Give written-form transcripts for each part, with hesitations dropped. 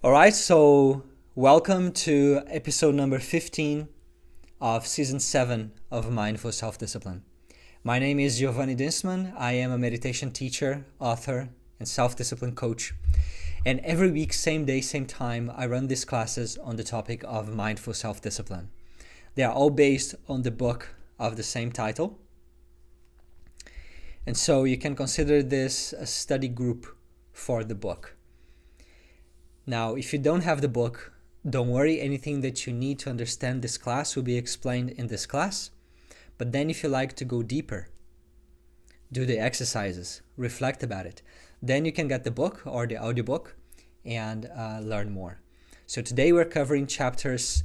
All right, so welcome to episode number 15 of season 7 of Mindful Self-Discipline. My name is Giovanni Dinsman. I am a meditation teacher, author, and self-discipline coach. And every week, same day, same time, I run these classes on the topic of mindful self-discipline. They are all based on the book of the same title. And so you can consider this a study group for the book. Now, if you don't have the book, don't worry. Anything that you need to understand this class will be explained in this class. But then if you like to go deeper, do the exercises, reflect about it, then you can get the book or the audiobook and learn more. So today we're covering chapters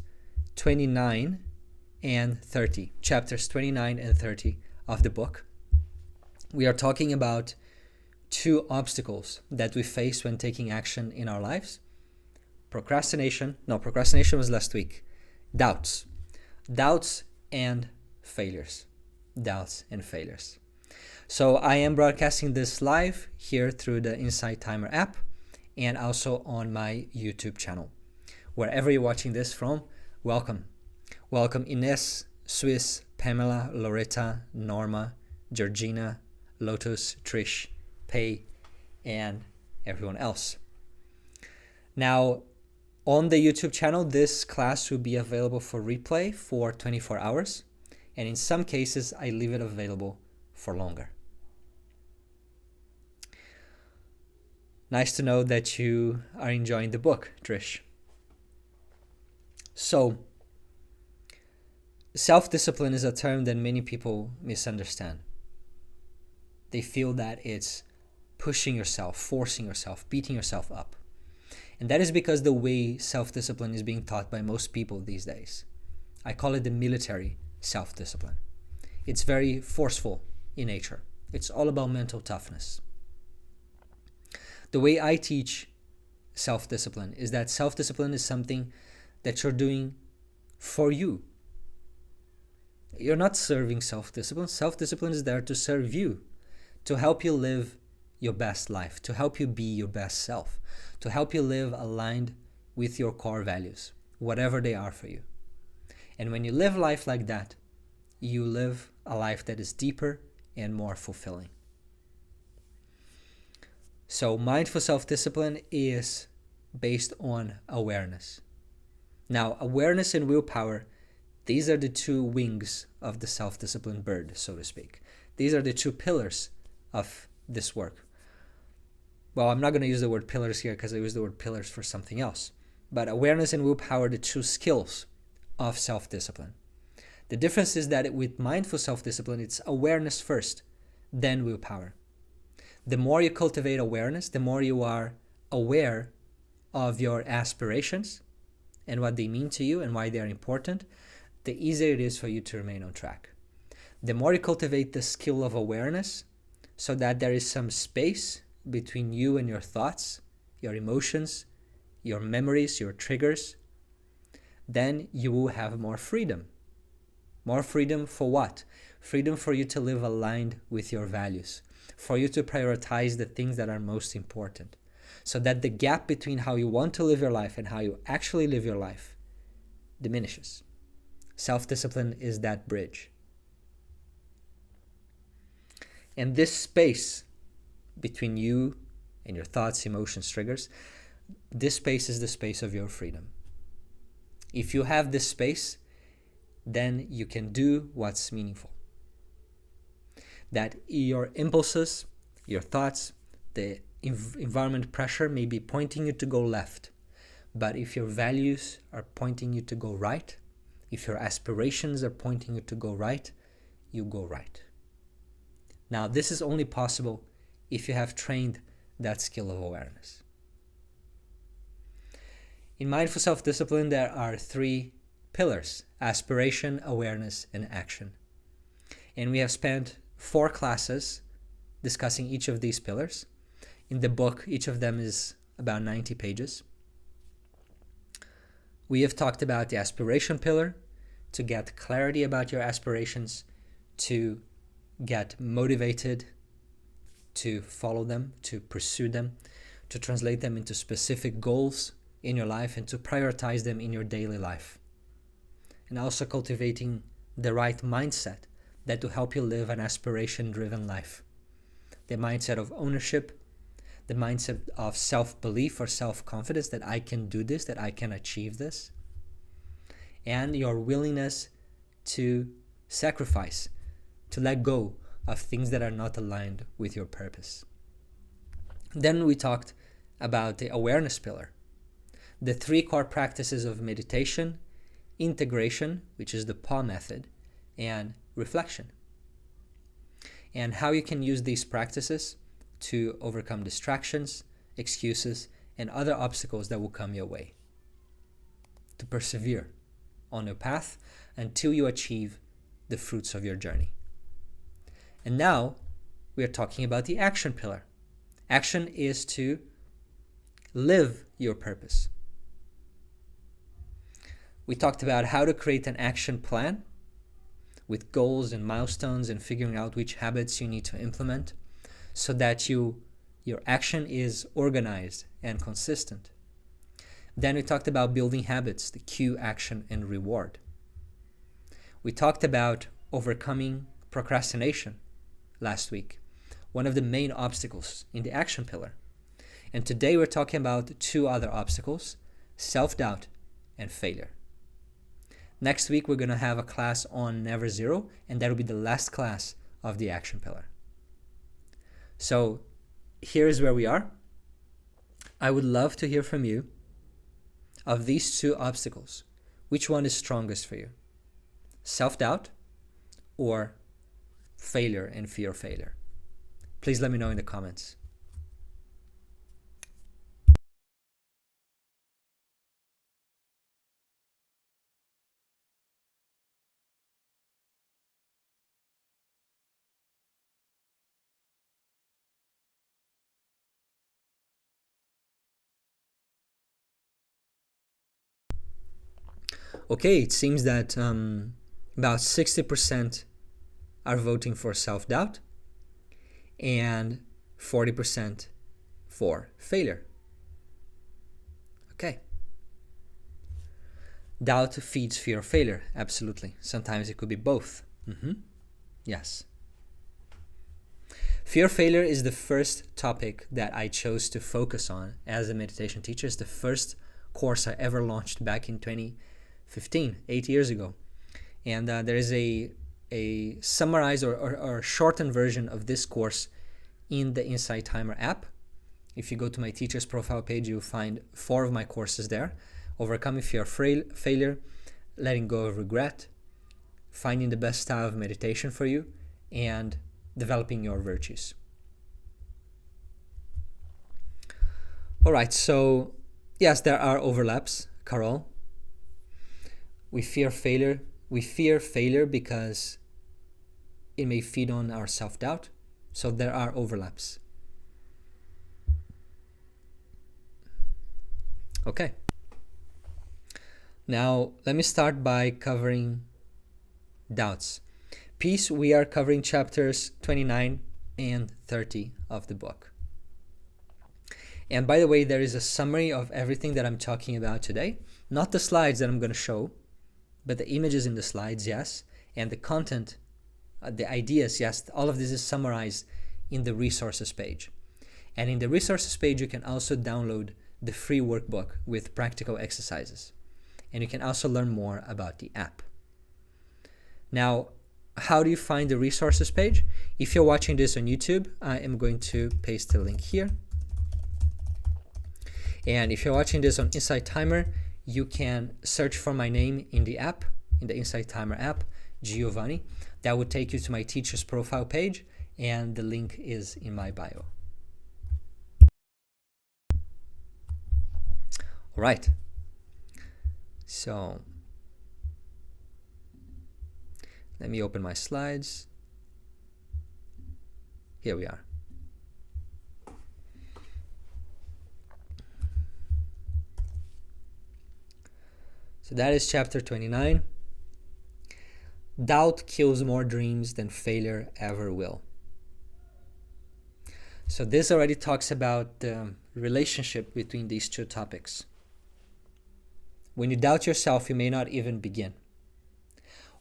29 and 30. Chapters 29 and 30 of the book. We are talking about two obstacles that we face when taking action in our lives. Procrastination was last week. Doubts and failures. So I am broadcasting this live here through the Insight Timer app and also on my YouTube channel. Wherever you're watching this from, welcome. Welcome Ines, Swiss, Pamela, Loretta, Norma, Georgina, Lotus, Trish, Pei, and everyone else. Now, on the YouTube channel, this class will be available for replay for 24 hours. And in some cases, I leave it available for longer. Nice to know that you are enjoying the book, Trish. So, self-discipline is a term that many people misunderstand. They feel that it's pushing yourself, forcing yourself, beating yourself up. And that is because the way self-discipline is being taught by most people these days. I call it the military self-discipline. It's very forceful in nature. It's all about mental toughness. The way I teach self-discipline is that self-discipline is something that you're doing for you. You're not serving self-discipline. Self-discipline is there to serve you, to help you live your best life, to help you be your best self, to help you live aligned with your core values, whatever they are for you. And when you live life like that, you live a life that is deeper and more fulfilling. So mindful self-discipline is based on awareness. Now, awareness and willpower, these are the two wings of the self-discipline bird, so to speak. These are the two pillars of this work. Well, I'm not going to use the word pillars here because I use the word pillars for something else. But awareness and willpower are the two skills of self-discipline. The difference is that with mindful self-discipline, it's awareness first, then willpower. The more you cultivate awareness, the more you are aware of your aspirations and what they mean to you and why they are important, the easier it is for you to remain on track. The more you cultivate the skill of awareness, so that there is some space between you and your thoughts, your emotions, your memories, your triggers, then you will have more freedom. More freedom for what? Freedom for you to live aligned with your values, for you to prioritize the things that are most important, so that the gap between how you want to live your life and how you actually live your life diminishes. Self-discipline is that bridge. And this space between you and your thoughts, emotions, triggers, this space is the space of your freedom. If you have this space, then you can do what's meaningful. That your impulses, your thoughts, the environment pressure may be pointing you to go left. But if your values are pointing you to go right, if your aspirations are pointing you to go right, you go right. Now, this is only possible if you have trained that skill of awareness. In mindful self-discipline, there are three pillars: aspiration, awareness, and action. And we have spent 4 classes discussing each of these pillars. In the book, each of them is about 90 pages. We have talked about the aspiration pillar, to get clarity about your aspirations, to get motivated to follow them, to pursue them, to translate them into specific goals in your life and to prioritize them in your daily life. And also cultivating the right mindset that will help you live an aspiration-driven life. The mindset of ownership, the mindset of self-belief or self-confidence that I can do this, that I can achieve this, and your willingness to sacrifice, to let go of things that are not aligned with your purpose. Then we talked about the awareness pillar, the 3 core practices of meditation, integration, which is the ALFA method, and reflection, and how you can use these practices to overcome distractions, excuses, and other obstacles that will come your way, to persevere on your path until you achieve the fruits of your journey. And now we are talking about the action pillar. Action is to live your purpose. We talked about how to create an action plan with goals and milestones and figuring out which habits you need to implement so that your action is organized and consistent. Then we talked about building habits, the cue, action, and reward. We talked about overcoming procrastination last week, one of the main obstacles in the action pillar. And today we're talking about 2 other obstacles, self-doubt and failure. Next week we're going to have a class on Never Zero, and that will be the last class of the action pillar. So here's where we are. I would love to hear from you. Of these 2 obstacles, which one is strongest for you? Self-doubt or failure and fear of failure? Please let me know in the comments. Okay, it seems that about 60% are voting for self-doubt and 40% for failure. Okay. Doubt feeds fear of failure, absolutely. Sometimes it could be both. Yes. Fear of failure is the first topic that I chose to focus on as a meditation teacher. It's the first course I ever launched back in 2015, 8 years ago. And there is a summarized or shortened version of this course in the Insight Timer app. If you go to my teacher's profile page, you'll find 4 of my courses there. Overcoming fear of failure, letting go of regret, finding the best style of meditation for you, and developing your virtues. All right, so yes, there are overlaps, Carol. We fear failure. We fear failure because it may feed on our self-doubt. So there are overlaps. Okay. Now, let me start by covering doubts. Peace, we are covering chapters 29 and 30 of the book. And by the way, there is a summary of everything that I'm talking about today. Not the slides that I'm going to show, but the images in the slides, yes. And the content, the ideas, yes. All of this is summarized in the resources page. And in the resources page, you can also download the free workbook with practical exercises. And you can also learn more about the app. Now, how do you find the resources page? If you're watching this on YouTube, I am going to paste the link here. And if you're watching this on Insight Timer, you can search for my name in the app, in the Insight Timer app, Giovanni. That would take you to my teacher's profile page, and the link is in my bio. All right. So let me open my slides. Here we are. So that is chapter 29. Doubt kills more dreams than failure ever will. So this already talks about the relationship between these 2 topics. When you doubt yourself, you may not even begin.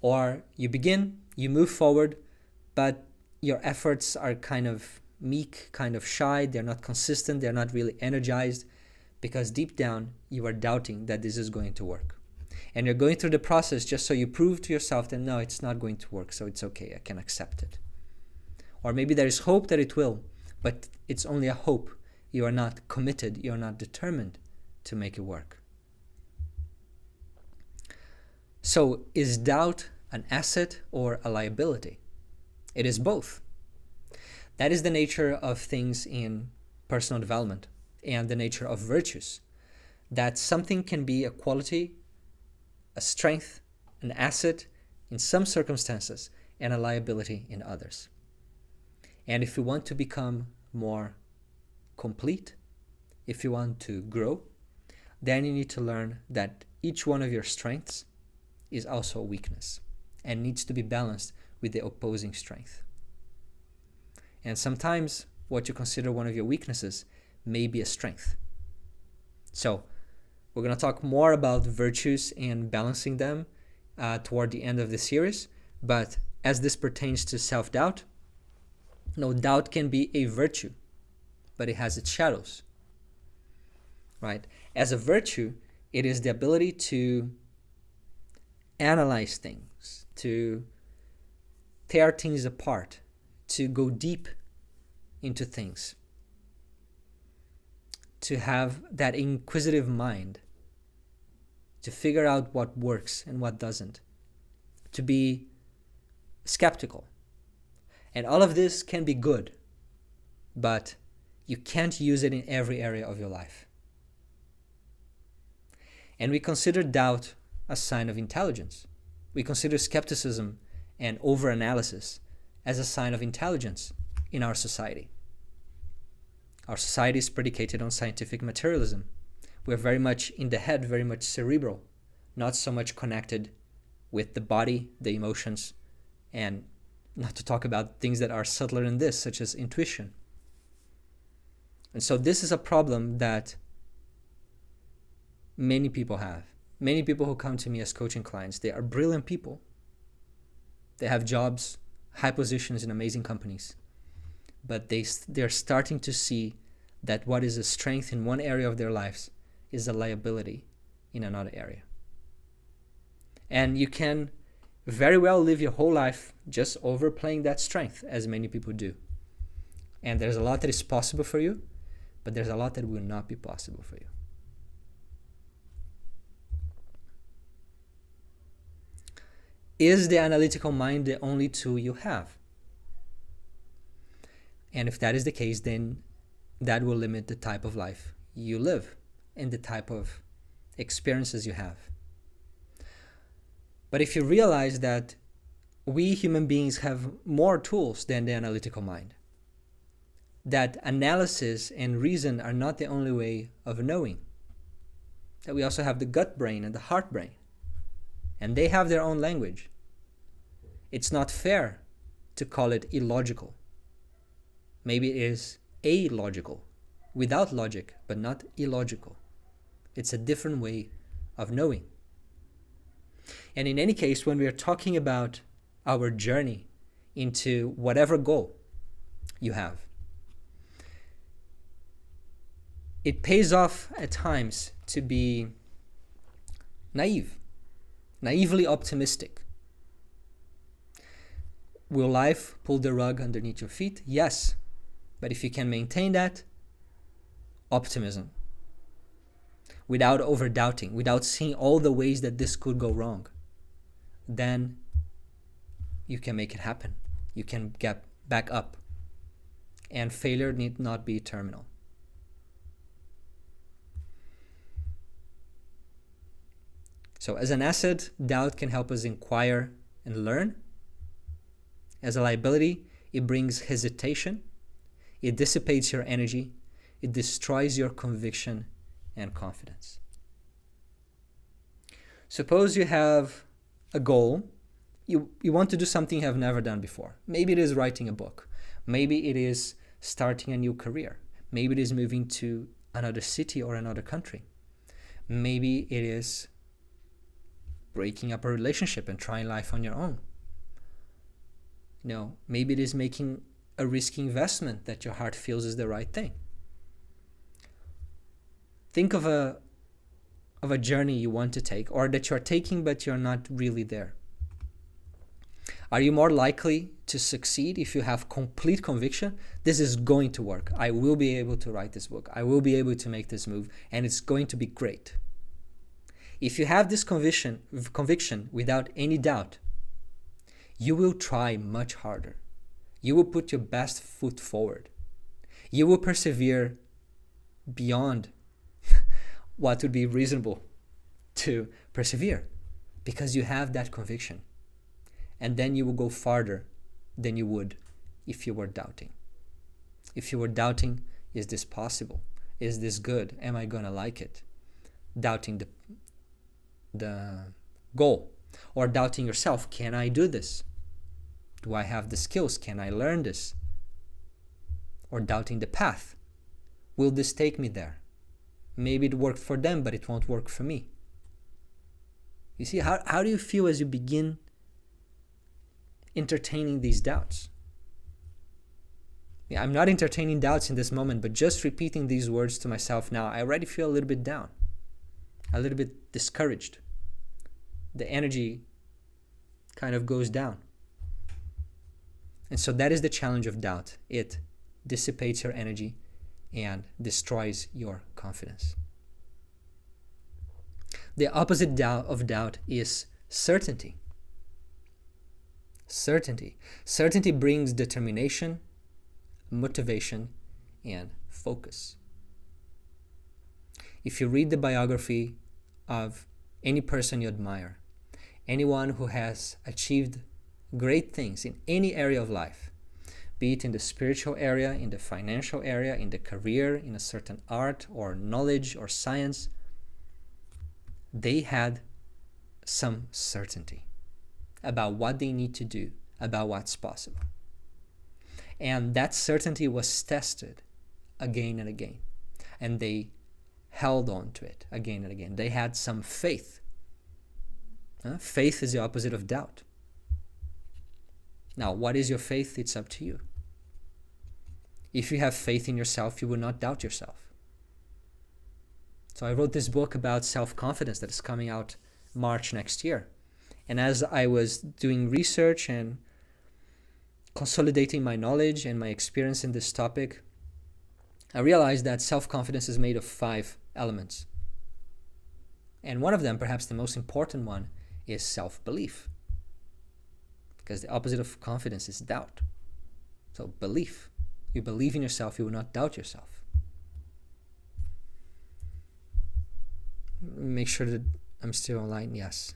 Or you begin, you move forward, but your efforts are kind of meek, kind of shy, they're not consistent, they're not really energized, because deep down you are doubting that this is going to work. And you're going through the process just so you prove to yourself that no, it's not going to work, so it's okay, I can accept it. Or maybe there is hope that it will, but it's only a hope. You are not committed, you are not determined to make it work. So is doubt an asset or a liability? It is both. That is the nature of things in personal development and the nature of virtues. That something can be a quality, a strength, an asset in some circumstances, and a liability in others. And if you want to become more complete, if you want to grow, then you need to learn that each one of your strengths is also a weakness and needs to be balanced with the opposing strength. And sometimes what you consider one of your weaknesses may be a strength. So we're going to talk more about virtues and balancing them toward the end of the series. But as this pertains to self-doubt, no, doubt can be a virtue, but it has its shadows, right? As a virtue, it is the ability to analyze things, to tear things apart, to go deep into things, to have that inquisitive mind, to figure out what works and what doesn't, to be skeptical. And all of this can be good, but you can't use it in every area of your life. And we consider doubt a sign of intelligence. We consider skepticism and overanalysis as a sign of intelligence in our society. Our society is predicated on scientific materialism. We're very much in the head, very much cerebral, not so much connected with the body, the emotions, and not to talk about things that are subtler than this, such as intuition. And so this is a problem that many people have. Many people who come to me as coaching clients, they are brilliant people. They have jobs, high positions in amazing companies. But they're starting to see that what is a strength in one area of their lives is a liability in another area. And you can very well live your whole life just overplaying that strength, as many people do. And there's a lot that is possible for you, but there's a lot that will not be possible for you. Is the analytical mind the only tool you have? And if that is the case, then that will limit the type of life you live and the type of experiences you have. But if you realize that we human beings have more tools than the analytical mind, that analysis and reason are not the only way of knowing, that we also have the gut brain and the heart brain, and they have their own language. It's not fair to call it illogical. Maybe it is alogical, without logic, but not illogical. It's a different way of knowing. And in any case, when we are talking about our journey into whatever goal you have, it pays off at times to be naively optimistic. Will life pull the rug underneath your feet? Yes. But if you can maintain that optimism without over-doubting, without seeing all the ways that this could go wrong, then you can make it happen. You can get back up. And failure need not be terminal. So as an asset, doubt can help us inquire and learn. As a liability, it brings hesitation. It dissipates your energy. It destroys your conviction and confidence. Suppose you have a goal. You want to do something you have never done before. Maybe it is writing a book. Maybe it is starting a new career. Maybe it is moving to another city or another country. Maybe it is breaking up a relationship and trying life on your own. Maybe it is making a risky investment that your heart feels is the right thing. Think of a journey you want to take, or that you're taking but you're not really there. Are you more likely to succeed if you have complete conviction? This is going to work. I will be able to write this book. I will be able to make this move, and it's going to be great. If you have this conviction without any doubt, you will try much harder. You will put your best foot forward. You will persevere beyond what would be reasonable to persevere, because you have that conviction. And then you will go farther than you would if you were doubting. If you were doubting, is this possible? Is this good? Am I gonna like it? Doubting the goal, or doubting yourself. Can I do this? Do I have the skills? Can I learn this? Or doubting the path. Will this take me there? Maybe it worked for them, but it won't work for me. You see, how do you feel as you begin entertaining these doubts? I'm not entertaining doubts in this moment, but just repeating these words to myself now, I already feel a little bit down, a little bit discouraged. The energy kind of goes down. And so that is the challenge of doubt. It dissipates your energy and destroys your confidence. The opposite of doubt is certainty. Certainty brings determination, motivation, and focus. If you read the biography of any person you admire, anyone who has achieved great things in any area of life, be it in the spiritual area, in the financial area, in the career, in a certain art or knowledge or science, they had some certainty about what they need to do, about what's possible. And that certainty was tested again and again. And they held on to it again and again. They had some faith. Faith is the opposite of doubt. Now, what is your faith? It's up to you. If you have faith in yourself, you will not doubt yourself. So I wrote this book about self-confidence that is coming out March next year. And as I was doing research and consolidating my knowledge and my experience in this topic, I realized that self-confidence is made of 5 elements. And one of them, perhaps the most important one, is self-belief. Because the opposite of confidence is doubt. So belief. You believe in yourself, you will not doubt yourself. Make sure that I'm still online. Yes.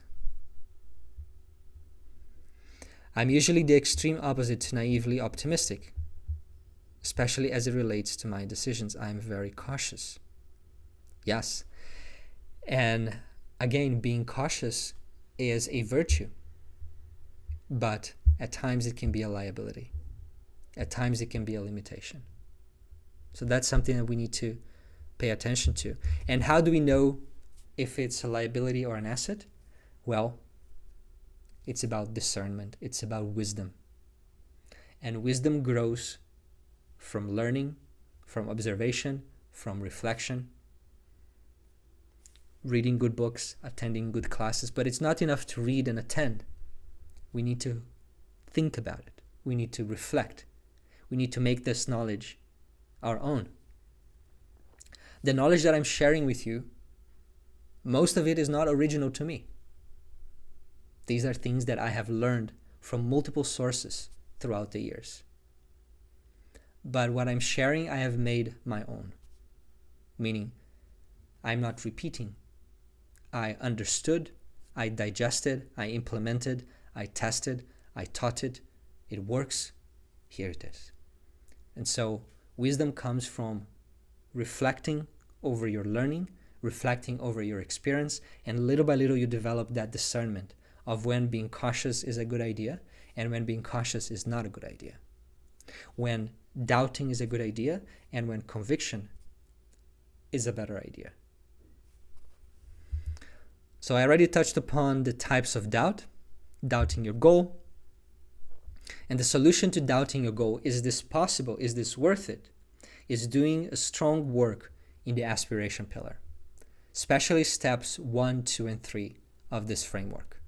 I'm usually the extreme opposite to naively optimistic, especially as it relates to my decisions. I'm very cautious. Yes. And again, being cautious is a virtue, but at times it can be a liability. At times it can be a limitation. So that's something that we need to pay attention to. And how do we know if it's a liability or an asset? Well, it's about discernment. It's about wisdom. And wisdom grows from learning, from observation, from reflection, reading good books, attending good classes. But it's not enough to read and attend. We need to think about it. We need to reflect. We need to make this knowledge our own. The knowledge that I'm sharing with you, most of it is not original to me. These are things that I have learned from multiple sources throughout the years. But what I'm sharing, I have made my own. Meaning, I'm not repeating. I understood, I digested, I implemented, I tested, I taught it. It works. Here it is. And so, wisdom comes from reflecting over your learning, reflecting over your experience, and little by little you develop that discernment of when being cautious is a good idea and when being cautious is not a good idea. When doubting is a good idea and when conviction is a better idea. So I already touched upon the types of doubt, doubting your goal. And the solution to doubting your goal, is this possible? Is this worth it? Is doing a strong work in the aspiration pillar, especially steps 1, 2, and 3 of this framework.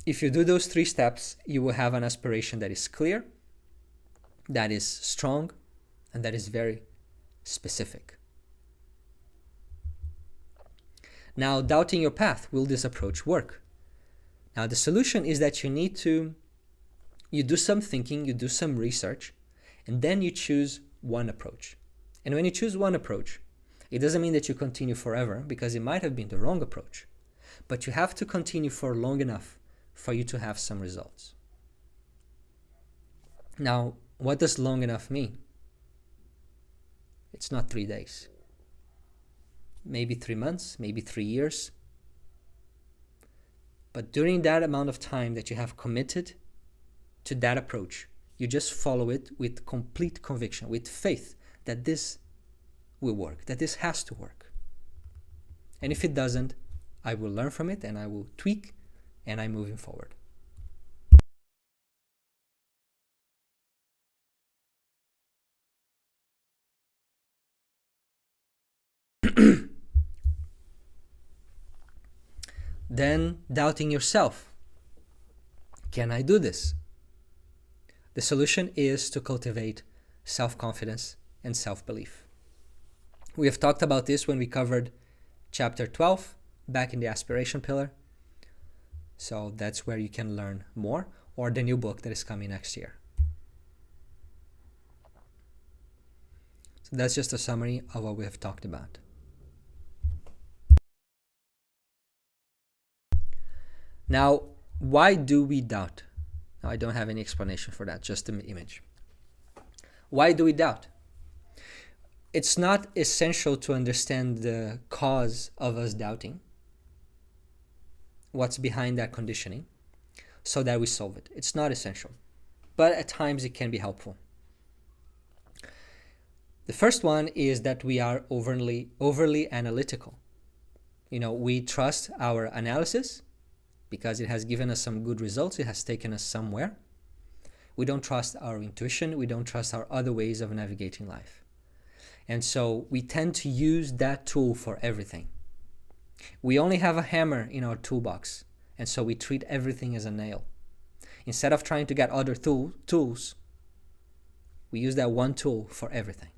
If you do those 3 steps, you will have an aspiration that is clear, that is strong, and that is very specific. Now, doubting your path, will this approach work? Now, the solution is that you do some thinking, you do some research, and then you choose one approach. And when you choose one approach, it doesn't mean that you continue forever, because it might have been the wrong approach. But you have to continue for long enough for you to have some results. Now, what does long enough mean? It's not 3 days. Maybe 3 months, maybe 3 years. But during that amount of time that you have committed to that approach, you just follow it with complete conviction, with faith that this will work, that this has to work. And if it doesn't, I will learn from it and I will tweak and I'm moving forward. Then doubting yourself. Can I do this? The solution is to cultivate self-confidence and self-belief. We have talked about this when we covered chapter 12 back in the aspiration pillar. So that's where you can learn more, or the new book that is coming next year. So that's just a summary of what we have talked about. Now, why do we doubt? Now, I don't have any explanation for that, just the image. Why do we doubt? It's not essential to understand the cause of us doubting, what's behind that conditioning, so that we solve it. It's not essential, but at times it can be helpful. The first one is that we are overly analytical. We trust our analysis because it has given us some good results. It has taken us somewhere. We don't trust our intuition. We don't trust our other ways of navigating life. And so we tend to use that tool for everything. We only have a hammer in our toolbox, and so we treat everything as a nail. Instead of trying to get other tools, we use that one tool for everything.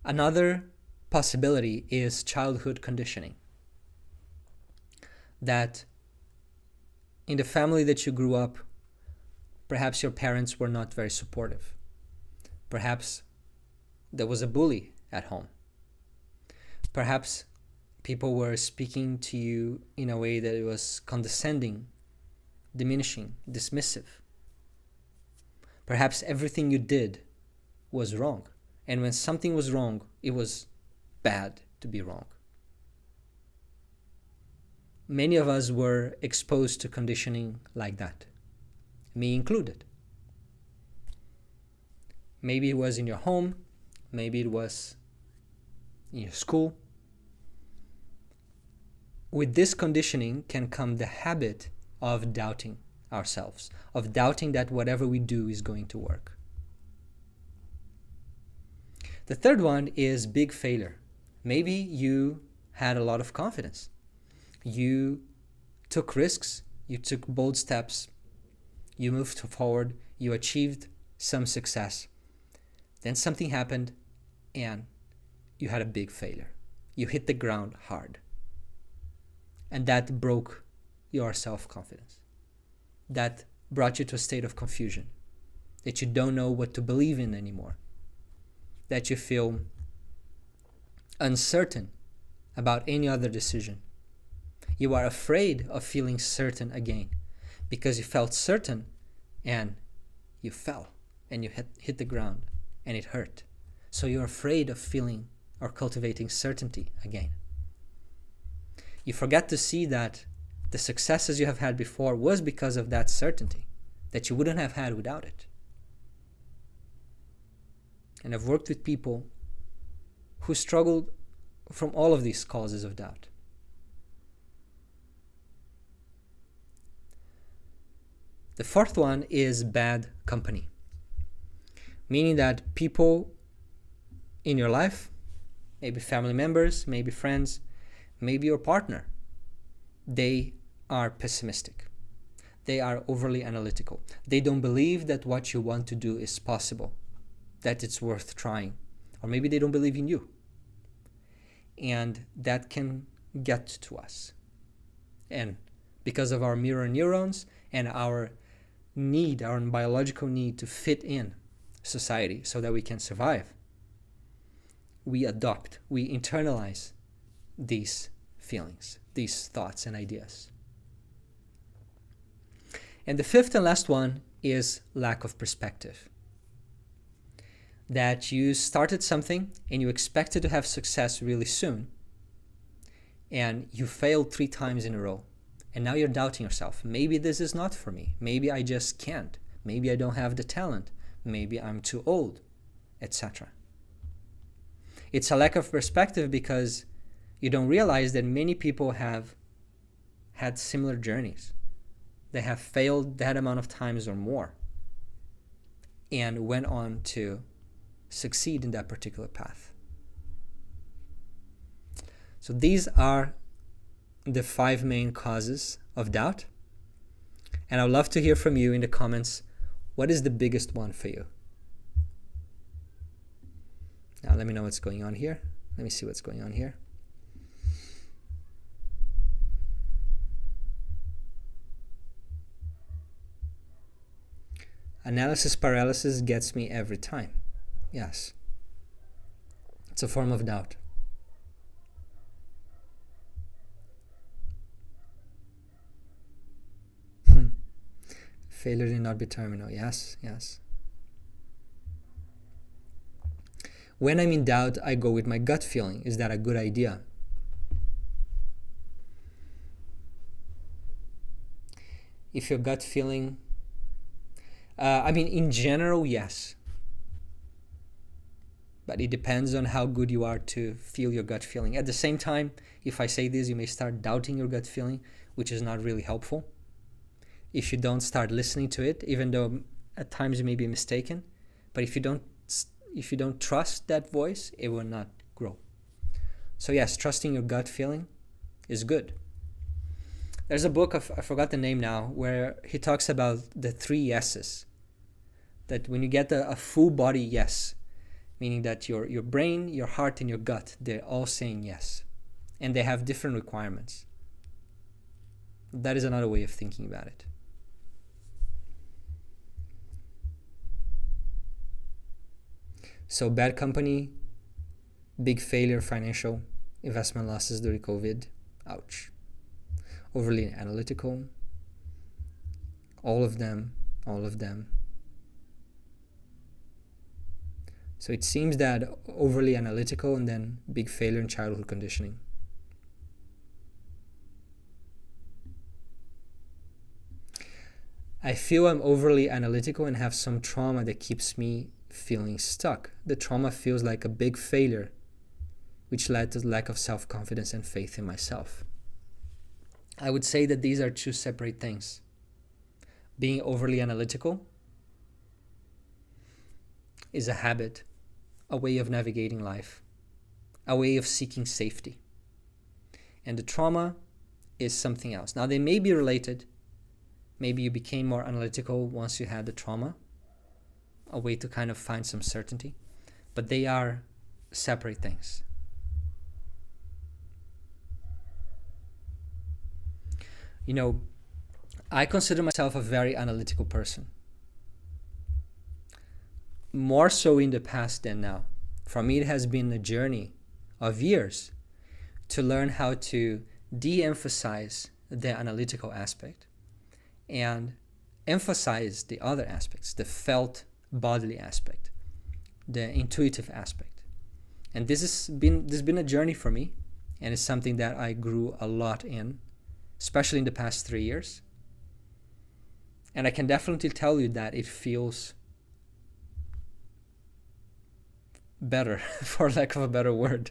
Another possibility is childhood conditioning. That in the family that you grew up, perhaps your parents were not very supportive. Perhaps there was a bully at home. Perhaps people were speaking to you in a way that it was condescending, diminishing, dismissive. Perhaps everything you did was wrong. And when something was wrong, it was bad to be wrong. Many of us were exposed to conditioning like that, me included. Maybe it was in your home, maybe it was in your school. With this conditioning can come the habit of doubting ourselves, of doubting that whatever we do is going to work. The third one is big failure. Maybe you had a lot of confidence. You took risks, you took bold steps, you moved forward, you achieved some success. Then something happened and you had a big failure. You hit the ground hard. And that broke your self-confidence. That brought you to a state of confusion, that you don't know what to believe in anymore, that you feel uncertain about any other decision. You are afraid of feeling certain again because you felt certain and you fell and you hit the ground and it hurt. So you're afraid of feeling or cultivating certainty again. You forget to see that the successes you have had before was because of that certainty that you wouldn't have had without it. And I've worked with people who struggled from all of these causes of doubt. The fourth one is bad company, meaning that people in your life, maybe family members, maybe friends, maybe your partner, they are pessimistic. They are overly analytical. They don't believe that what you want to do is possible, that it's worth trying, or maybe they don't believe in you. And that can get to us. And because of our mirror neurons and our biological need to fit in society so that we can survive, we internalize these feelings, these thoughts and ideas. And the fifth and last one is lack of perspective. That you started something and you expected to have success really soon, and you failed 3 times in a row. And now you're doubting yourself. Maybe this is not for me. Maybe I just can't. Maybe I don't have the talent. Maybe I'm too old, etc. It's a lack of perspective because you don't realize that many people have had similar journeys. They have failed that amount of times or more and went on to succeed in that particular path. So these are the 5 main causes of doubt. And I'd love to hear from you in the comments, what is the biggest one for you? Now let me know what's going on here. Let me see what's going on here. Analysis paralysis gets me every time. Yes. It's a form of doubt. Failure need not be terminal. Yes, yes. When I'm in doubt, I go with my gut feeling. Is that a good idea? If your gut feeling, in general, yes. But it depends on how good you are to feel your gut feeling. At the same time, if I say this, you may start doubting your gut feeling, which is not really helpful. If you don't start listening to it, even though at times you may be mistaken, but if you don't trust that voice, it will not grow. So yes, trusting your gut feeling is good. There's a book, I forgot the name now, where he talks about the 3 yeses. That when you get a full body yes, meaning that your brain, your heart, and your gut, they're all saying yes. And they have different requirements. That is another way of thinking about it. So bad company, big failure, financial, investment losses during COVID, ouch. Overly analytical, all of them. So it seems that overly analytical and then big failure in childhood conditioning. I feel I'm overly analytical and have some trauma that keeps me feeling stuck. The trauma feels like a big failure, which led to lack of self-confidence and faith in myself. I would say that these are 2 separate things. Being overly analytical is a habit, a way of navigating life, a way of seeking safety. And the trauma is something else. Now, they may be related. Maybe you became more analytical once you had the trauma, a way to kind of find some certainty, but they are separate things. You know, I consider myself a very analytical person. More so in the past than now. For me, it has been a journey of years to learn how to de-emphasize the analytical aspect and emphasize the other aspects, the felt bodily aspect, the intuitive aspect. And this has been a journey for me, and it's something that I grew a lot in, especially in the past 3 years. And I can definitely tell you that it feels better, for lack of a better word.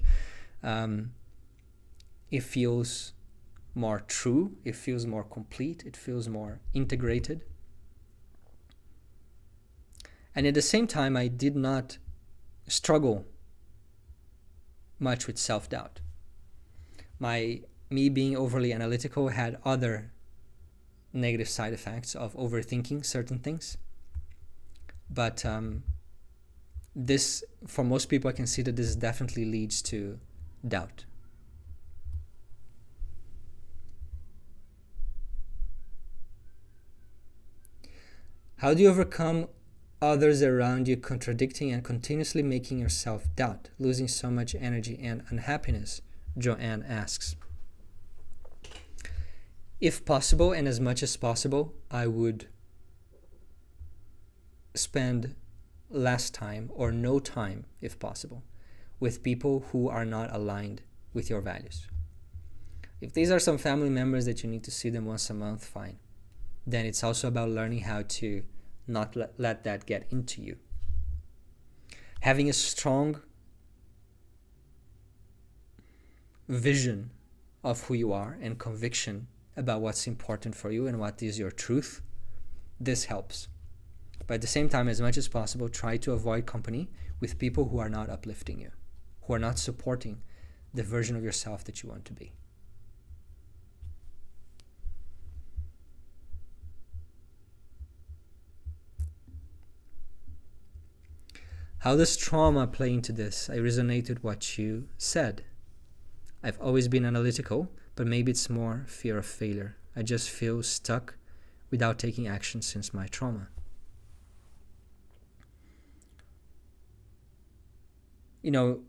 It feels more true, it feels more complete, it feels more integrated. And at the same time, I did not struggle much with self-doubt. Me being overly analytical had other negative side effects of overthinking certain things. But this, for most people, I can see that this definitely leads to doubt. How do you overcome others around you contradicting and continuously making yourself doubt, losing so much energy and unhappiness? Joanne asks. If possible, and as much as possible, I would spend less time or no time, if possible, with people who are not aligned with your values. If these are some family members that you need to see them once a month, fine. Then it's also about learning how to not let that get into you. Having a strong vision of who you are and conviction about what's important for you and what is your truth, this helps. But at the same time, as much as possible, try to avoid company with people who are not uplifting you, who are not supporting the version of yourself that you want to be. How does trauma play into this? I resonate with what you said. I've always been analytical, but maybe it's more fear of failure. I just feel stuck without taking action since my trauma. You know,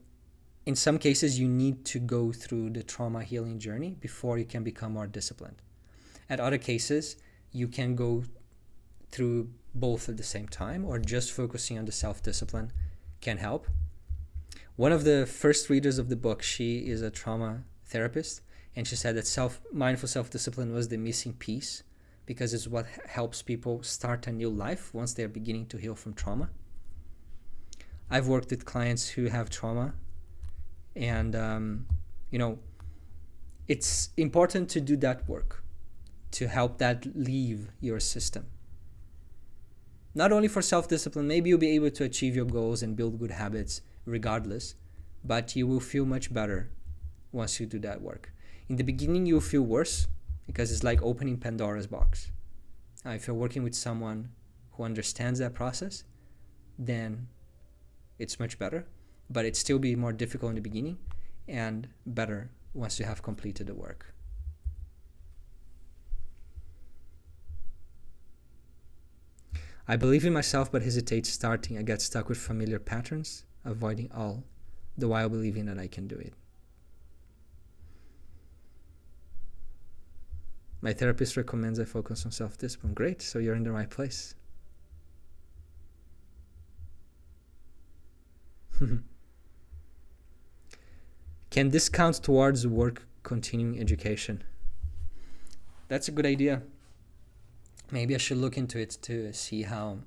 in some cases, you need to go through the trauma healing journey before you can become more disciplined. At other cases, you can go through both at the same time, or just focusing on the self-discipline can help. One of the first readers of the book, she is a trauma therapist, and she said that mindful self-discipline was the missing piece because it's what helps people start a new life once they're beginning to heal from trauma. I've worked with clients who have trauma, and it's important to do that work to help that leave your system. Not only for self-discipline, maybe you'll be able to achieve your goals and build good habits regardless, but you will feel much better once you do that work. In the beginning, you'll feel worse because it's like opening Pandora's box. If you're working with someone who understands that process, then it's much better, but it still be more difficult in the beginning and better once you have completed the work. I believe in myself but hesitate starting. I get stuck with familiar patterns, avoiding all, the while believing that I can do it. My therapist recommends I focus on self-discipline. Great, so you're in the right place. Can this count towards work continuing education? That's a good idea. Maybe I should look into it to see how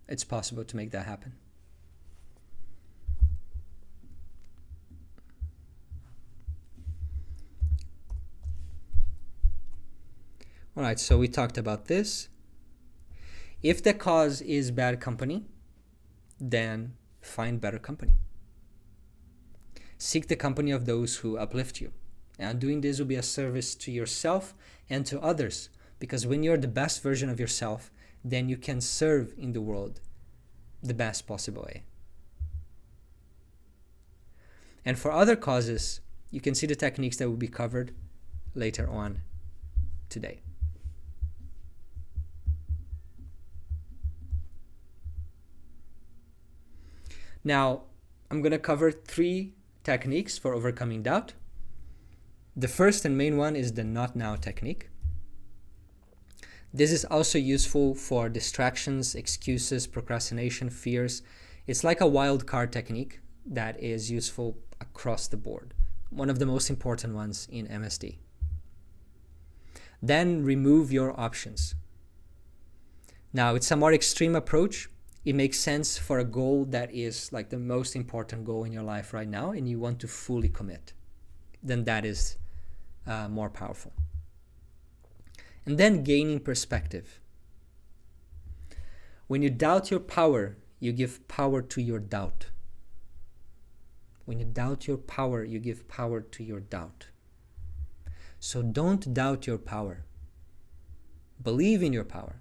it's possible to make that happen. All right, so we talked about this. If the cause is bad company, then find better company. Seek the company of those who uplift you. And doing this will be a service to yourself and to others. Because when you're the best version of yourself, then you can serve in the world the best possible way. And for other causes, you can see the techniques that will be covered later on today. Now, I'm going to cover 3 techniques for overcoming doubt. The first and main one is the not now technique. This is also useful for distractions, excuses, procrastination, fears. It's like a wild card technique that is useful across the board. One of the most important ones in MSD. Then remove your options. Now, it's a more extreme approach. it makes sense for a goal that is like the most important goal in your life right now, and you want to fully commit, then that is more powerful. And then gaining perspective. When you doubt your power, you give power to your doubt. When you doubt your power, you give power to your doubt. So don't doubt your power. Believe in your power.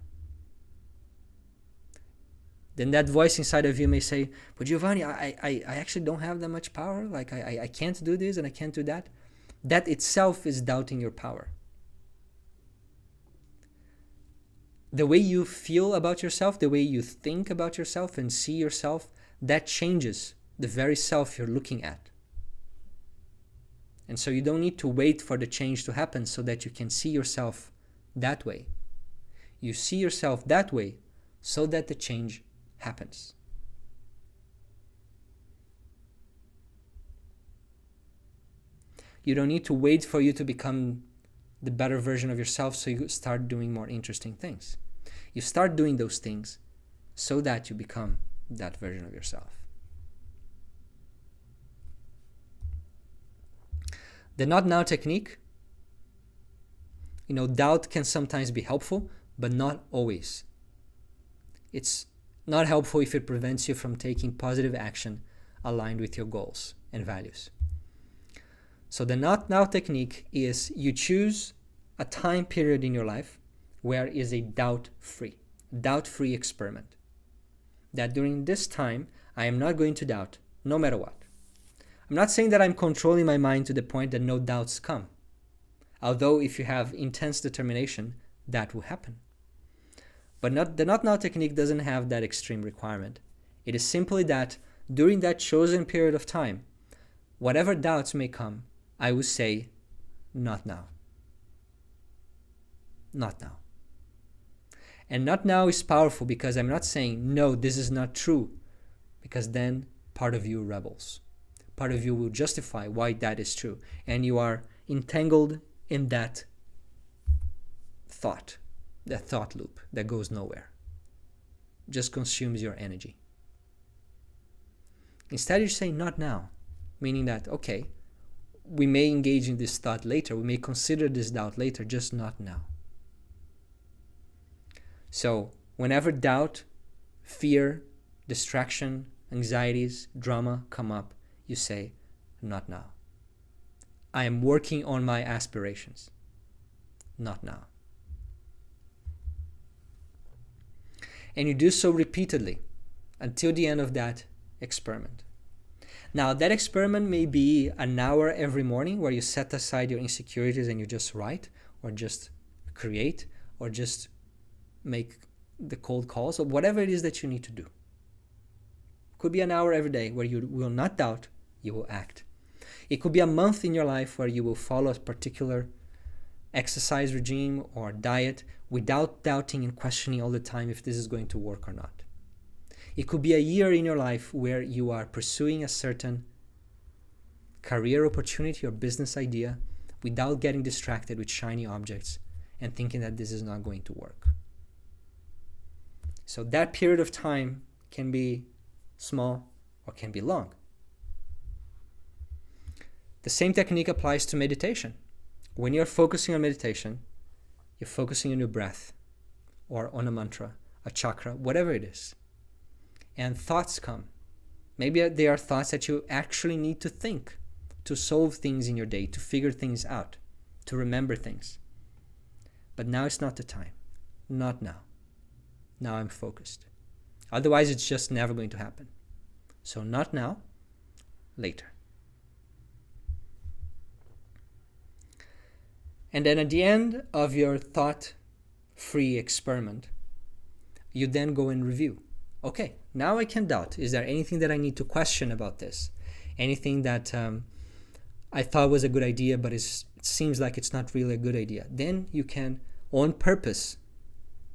Then that voice inside of you may say, but Giovanni, I actually don't have that much power. Like I can't do this and I can't do that. That itself is doubting your power. The way you feel about yourself, the way you think about yourself and see yourself, that changes the very self you're looking at. And so you don't need to wait for the change to happen so that you can see yourself that way. You see yourself that way so that the change happens. You don't need to wait for you to become the better version of yourself so you start doing more interesting things. You start doing those things so that you become that version of yourself. The not now technique, doubt can sometimes be helpful, but not always. It's not helpful if it prevents you from taking positive action aligned with your goals and values. So the not now technique is you choose a time period in your life where is a doubt-free experiment. That during this time, I am not going to doubt, no matter what. I'm not saying that I'm controlling my mind to the point that no doubts come. Although if you have intense determination, that will happen. But the not now technique doesn't have that extreme requirement. It is simply that during that chosen period of time, whatever doubts may come, I will say, not now. Not now. And not now is powerful because I'm not saying, no, this is not true. Because then part of you rebels. Part of you will justify why that is true. And you are entangled in that thought loop that goes nowhere. Just consumes your energy. Instead, you say not now, meaning that, okay, we may engage in this thought later, we may consider this doubt later, just not now. So, whenever doubt, fear, distraction, anxieties, drama come up, you say, not now. I am working on my aspirations. Not now. And you do so repeatedly until the end of that experiment. Now, that experiment may be an hour every morning where you set aside your insecurities and you just write or just create or just make the cold calls or whatever it is that you need to do. Could be an hour every day where you will not doubt, you will act. It could be a month in your life where you will follow a particular exercise regime or diet without doubting and questioning all the time if this is going to work or not. It could be a year in your life where you are pursuing a certain career opportunity or business idea without getting distracted with shiny objects and thinking that this is not going to work. So that period of time can be small or can be long. The same technique applies to meditation. When you're focusing on meditation, you're focusing on your breath or on a mantra, a chakra, whatever it is. And thoughts come. Maybe they are thoughts that you actually need to think, to solve things in your day, to figure things out, to remember things. But now it's not the time. Not now. Now I'm focused. Otherwise, it's just never going to happen. So not now, later. And then at the end of your thought-free experiment, you then go and review. Okay, now I can doubt. Is there anything that I need to question about this? Anything that I thought was a good idea, but it seems like it's not really a good idea? Then you can, on purpose,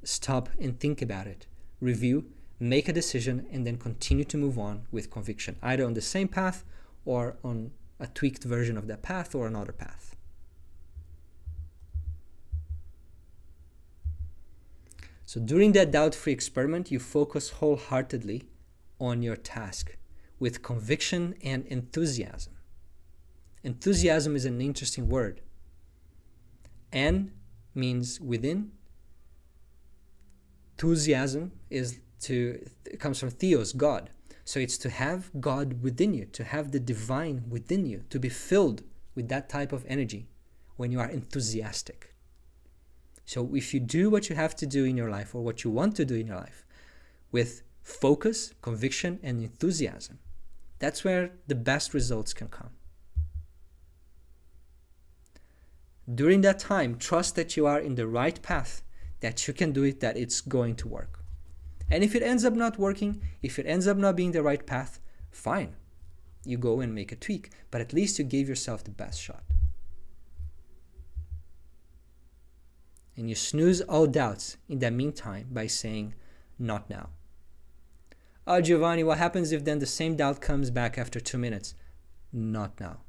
stop and think about it, review, make a decision, and then continue to move on with conviction, either on the same path or on a tweaked version of that path or another path. So during that doubt-free experiment, you focus wholeheartedly on your task with conviction and enthusiasm. Enthusiasm is an interesting word. En means within. Enthusiasm it comes from theos, God. So it's to have God within you, to have the divine within you, to be filled with that type of energy when you are enthusiastic. So if you do what you have to do in your life, or what you want to do in your life, with focus, conviction, and enthusiasm, that's where the best results can come. During that time, trust that you are in the right path, that you can do it, that it's going to work. And if it ends up not working, if it ends up not being the right path, fine. You go and make a tweak, but at least you gave yourself the best shot. And you snooze all doubts in the meantime by saying, not now. Oh, Giovanni, what happens if then the same doubt comes back after 2 minutes? Not now.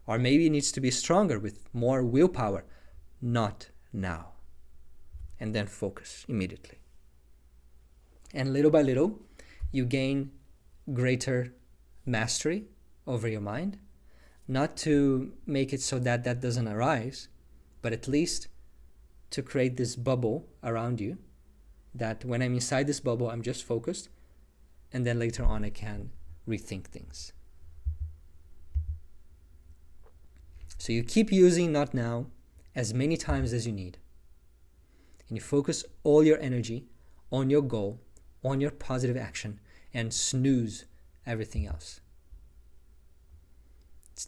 Or maybe it needs to be stronger with more willpower. Not now. And then focus immediately. And little by little, you gain greater mastery over your mind. Not to make it so that that doesn't arise, but at least to create this bubble around you, that when I'm inside this bubble, I'm just focused, and then later on I can rethink things. So you keep using not now as many times as you need. And you focus all your energy on your goal, on your positive action, and snooze everything else.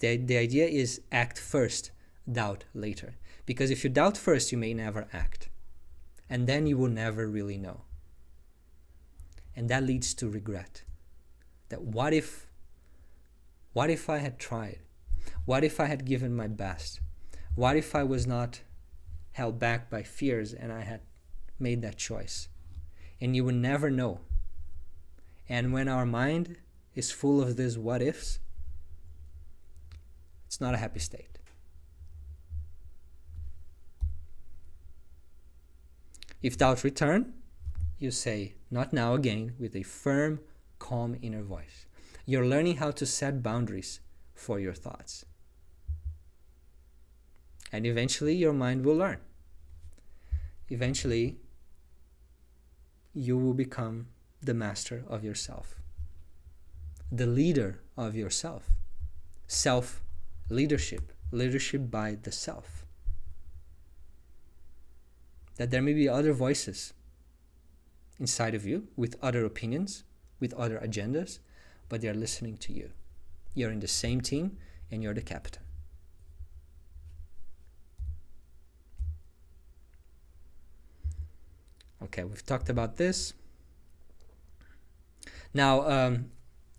The idea is act first, doubt later. Because if you doubt first, you may never act. And then you will never really know. And that leads to regret. That what if I had tried? What if I had given my best? What if I was not held back by fears and I had made that choice? And you will never know. And when our mind is full of these what ifs, it's not a happy state. If doubt return, you say, not now again, with a firm, calm inner voice. You're learning how to set boundaries for your thoughts. And eventually your mind will learn. Eventually, you will become the master of yourself, the leader of yourself. Self-leadership, leadership by the self. That there may be other voices inside of you with other opinions, with other agendas, but they're listening to you. You're in the same team and you're the captain. Okay, we've talked about this. Now,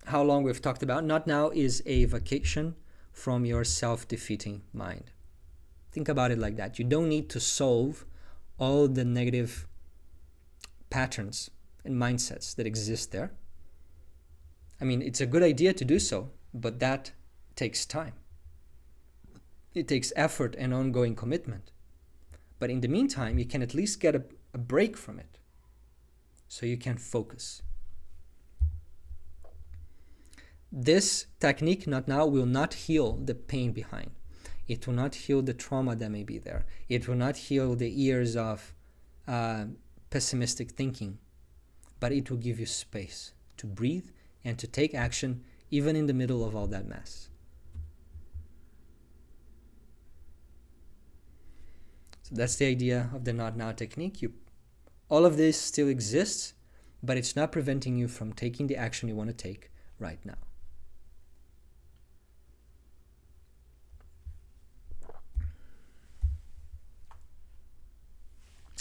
how long we've talked about? Not now is a vacation from your self-defeating mind. Think about it like that. You don't need to solve all the negative patterns and mindsets that exist there. I mean, it's a good idea to do so, but that takes time. It takes effort and ongoing commitment. But in the meantime, you can at least get a break from it, so you can focus. This technique, not now, will not heal the pain behind. It will not heal the trauma that may be there. It will not heal the years of pessimistic thinking, but it will give you space to breathe and to take action even in the middle of all that mess. So that's the idea of the not now technique. All of this still exists, but it's not preventing you from taking the action you want to take right now.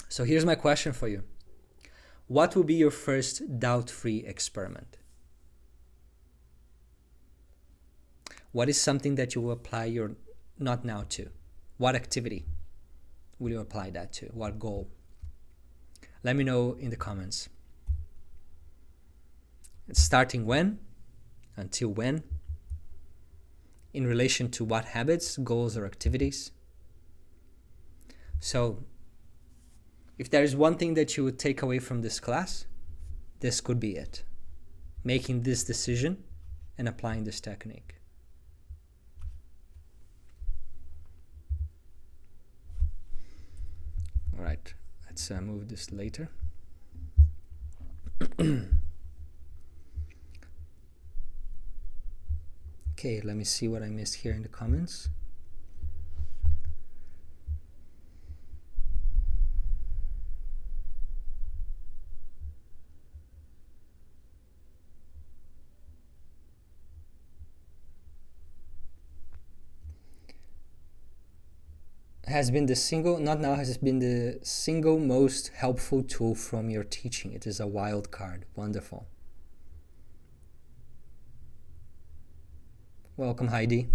So here's my question for you. What will be your first doubt-free experiment? What is something that you will apply your not now to? What activity will you apply that to? What goal? Let me know in the comments. It's starting when? Until when? In relation to what habits, goals, or activities? So If there is one thing that you would take away from this class, this could be it. Making this decision and applying this technique. All right, let's move this later. Okay, let me see what I missed here in the comments. Has been the single most helpful tool from your teaching. It is a wild card. Wonderful. Welcome, Heidi.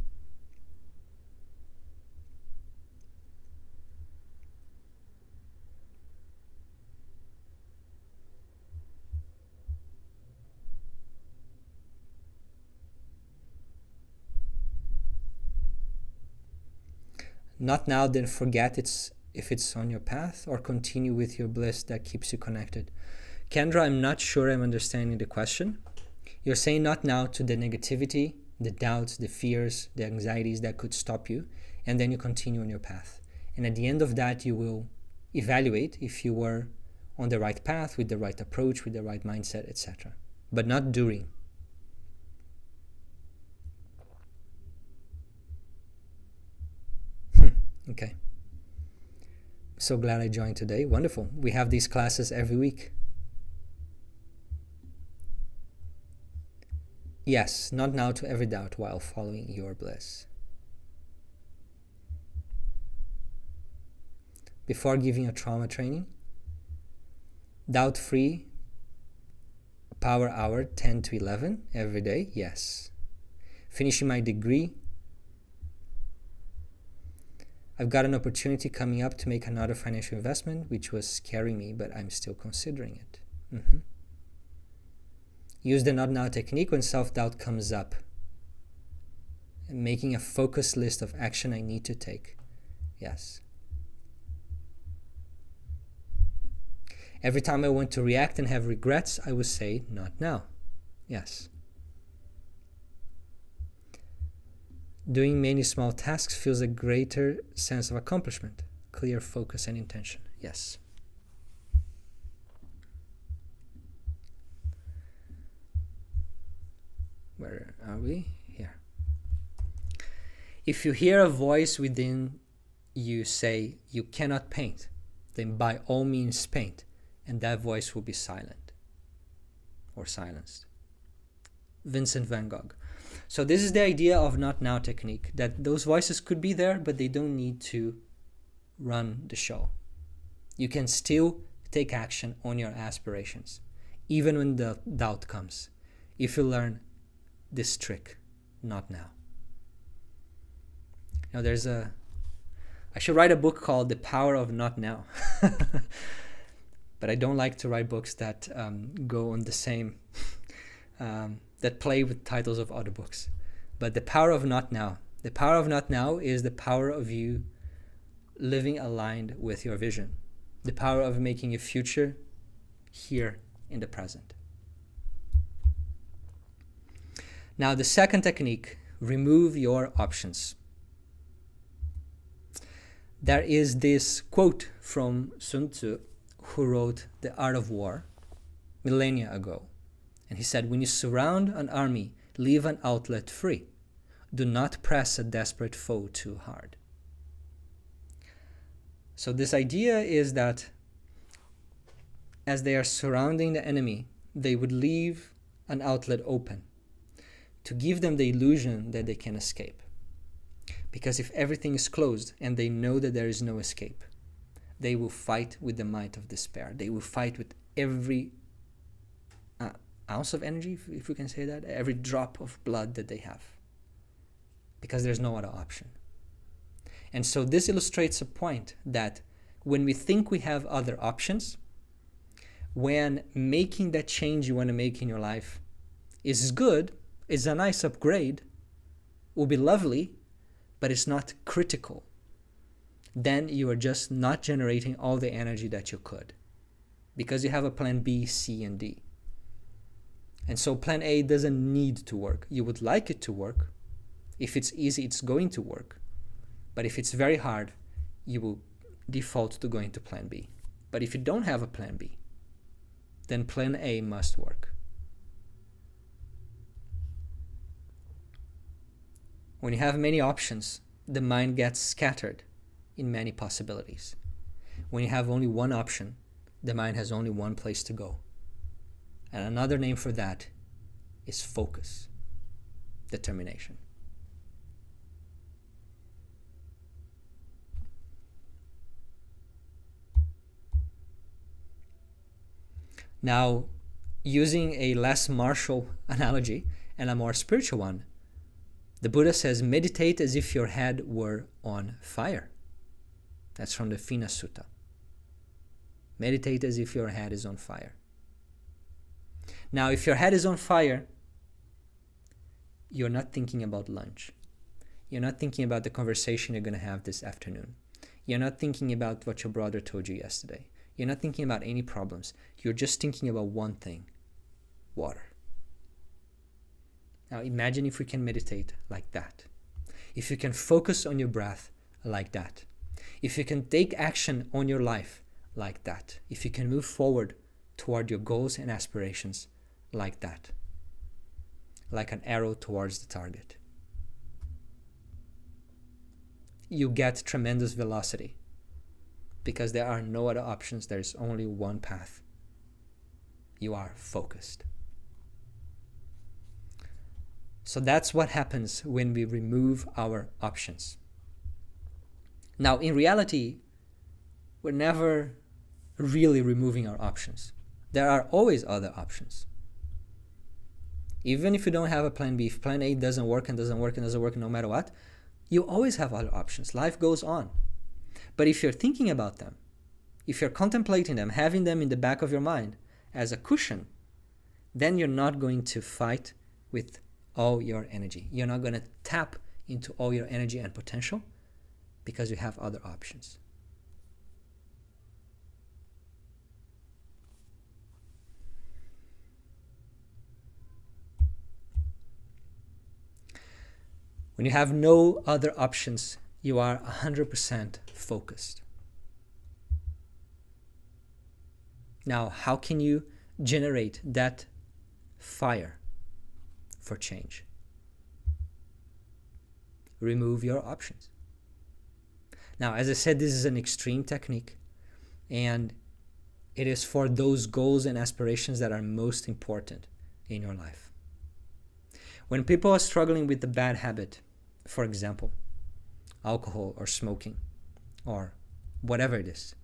Not now, then forget if it's on your path, or continue with your bliss that keeps you connected. Kendra, I'm not sure I'm understanding the question. You're saying not now to the negativity, the doubts, the fears, the anxieties that could stop you, and then you continue on your path. And at the end of that, you will evaluate if you were on the right path, with the right approach, with the right mindset, etc. But not during. Okay. So glad I joined today. Wonderful. We have these classes every week. Yes, not now to every doubt while following your bliss. Before giving a trauma training, doubt-free power hour 10 to 11 every day. Yes. Finishing my degree. I've got an opportunity coming up to make another financial investment, which was scaring me, but I'm still considering it. Use the not now technique when self-doubt comes up. And making a focused list of action I need to take. Yes. Every time I want to react and have regrets, I would say, not now. Yes. Doing many small tasks feels a greater sense of accomplishment, clear focus and intention. Yes. Where are we? Here. If you hear a voice within you say, you cannot paint, then by all means paint, and that voice will be silent or silenced. Vincent van Gogh. So this is the idea of not now technique, that those voices could be there, but they don't need to run the show. You can still take action on your aspirations, even when the doubt comes, if you learn this trick, not now. Now I should write a book called The Power of Not Now. But I don't like to write books that go on the same that play with titles of other books. But the power of not now. The power of not now is the power of you living aligned with your vision. The power of making a future here in the present. Now the second technique, remove your options. There is this quote from Sun Tzu, who wrote The Art of War millennia ago. And he said, when you surround an army, leave an outlet free. Do not press a desperate foe too hard. So this idea is that as they are surrounding the enemy, they would leave an outlet open to give them the illusion that they can escape. Because if everything is closed and they know that there is no escape, they will fight with the might of despair. They will fight with every ounce of energy, if we can say that, every drop of blood that they have, because there's no other option. And so this illustrates a point that when we think we have other options, when making that change you want to make in your life is good, is a nice upgrade, will be lovely, but it's not critical. then you are just not generating all the energy that you could, because you have a plan B, C, and D. And so plan A doesn't need to work. You would like it to work. If it's easy, it's going to work. But if it's very hard, you will default to going to plan B. But if you don't have a plan B, then plan A must work. When you have many options, the mind gets scattered in many possibilities. When you have only one option, the mind has only one place to go. And another name for that is focus, determination. Now, using a less martial analogy and a more spiritual one, the Buddha says, meditate as if your head were on fire. That's from the Fina Sutta. Meditate as if your head is on fire. Now, if your head is on fire, you're not thinking about lunch. You're not thinking about the conversation you're going to have this afternoon. You're not thinking about what your brother told you yesterday. You're not thinking about any problems. You're just thinking about one thing: water. Now imagine if we can meditate like that. If you can focus on your breath like that. If you can take action on your life like that. If you can move forward toward your goals and aspirations like that. Like an arrow towards the target. You get tremendous velocity because there are no other options. There's only one path. You are focused. So that's what happens when we remove our options. Now, in reality, we're never really removing our options. There are always other options. Even if you don't have a plan B, if plan A doesn't work and doesn't work and doesn't work no matter what, you always have other options. Life goes on. But if you're thinking about them, if you're contemplating them, having them in the back of your mind as a cushion, then you're not going to fight with all your energy. You're not going to tap into all your energy and potential because you have other options. When you have no other options, you are 100% focused. Now, how can you generate that fire for change? Remove your options. Now, as I said, this is an extreme technique, and it is for those goals and aspirations that are most important in your life. When people are struggling with the bad habit, for example, alcohol or smoking or whatever it is,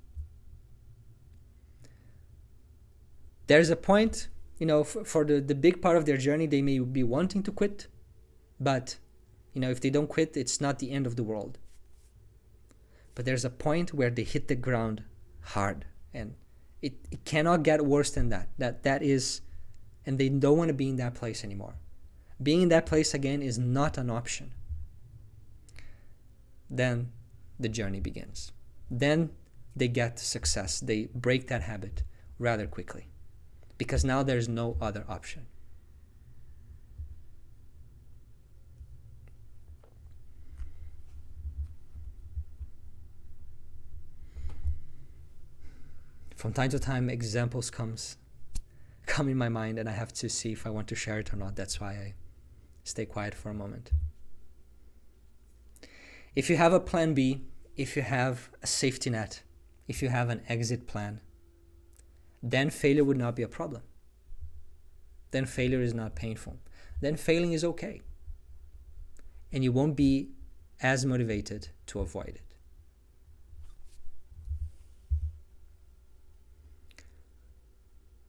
there's a point, for the big part of their journey, they may be wanting to quit, but if they don't quit, it's not the end of the world. But there's a point where they hit the ground hard, and it cannot get worse than that. That is, and they don't want to be in that place anymore. Being in that place again is not an option. Then the journey begins. Then they get success. They break that habit rather quickly because now there's no other option. From time to time, examples come in my mind, and I have to see if I want to share it or not. That's why I stay quiet for a moment. If you have a plan B, if you have a safety net, if you have an exit plan, then failure would not be a problem. Then failure is not painful. Then failing is okay. And you won't be as motivated to avoid it.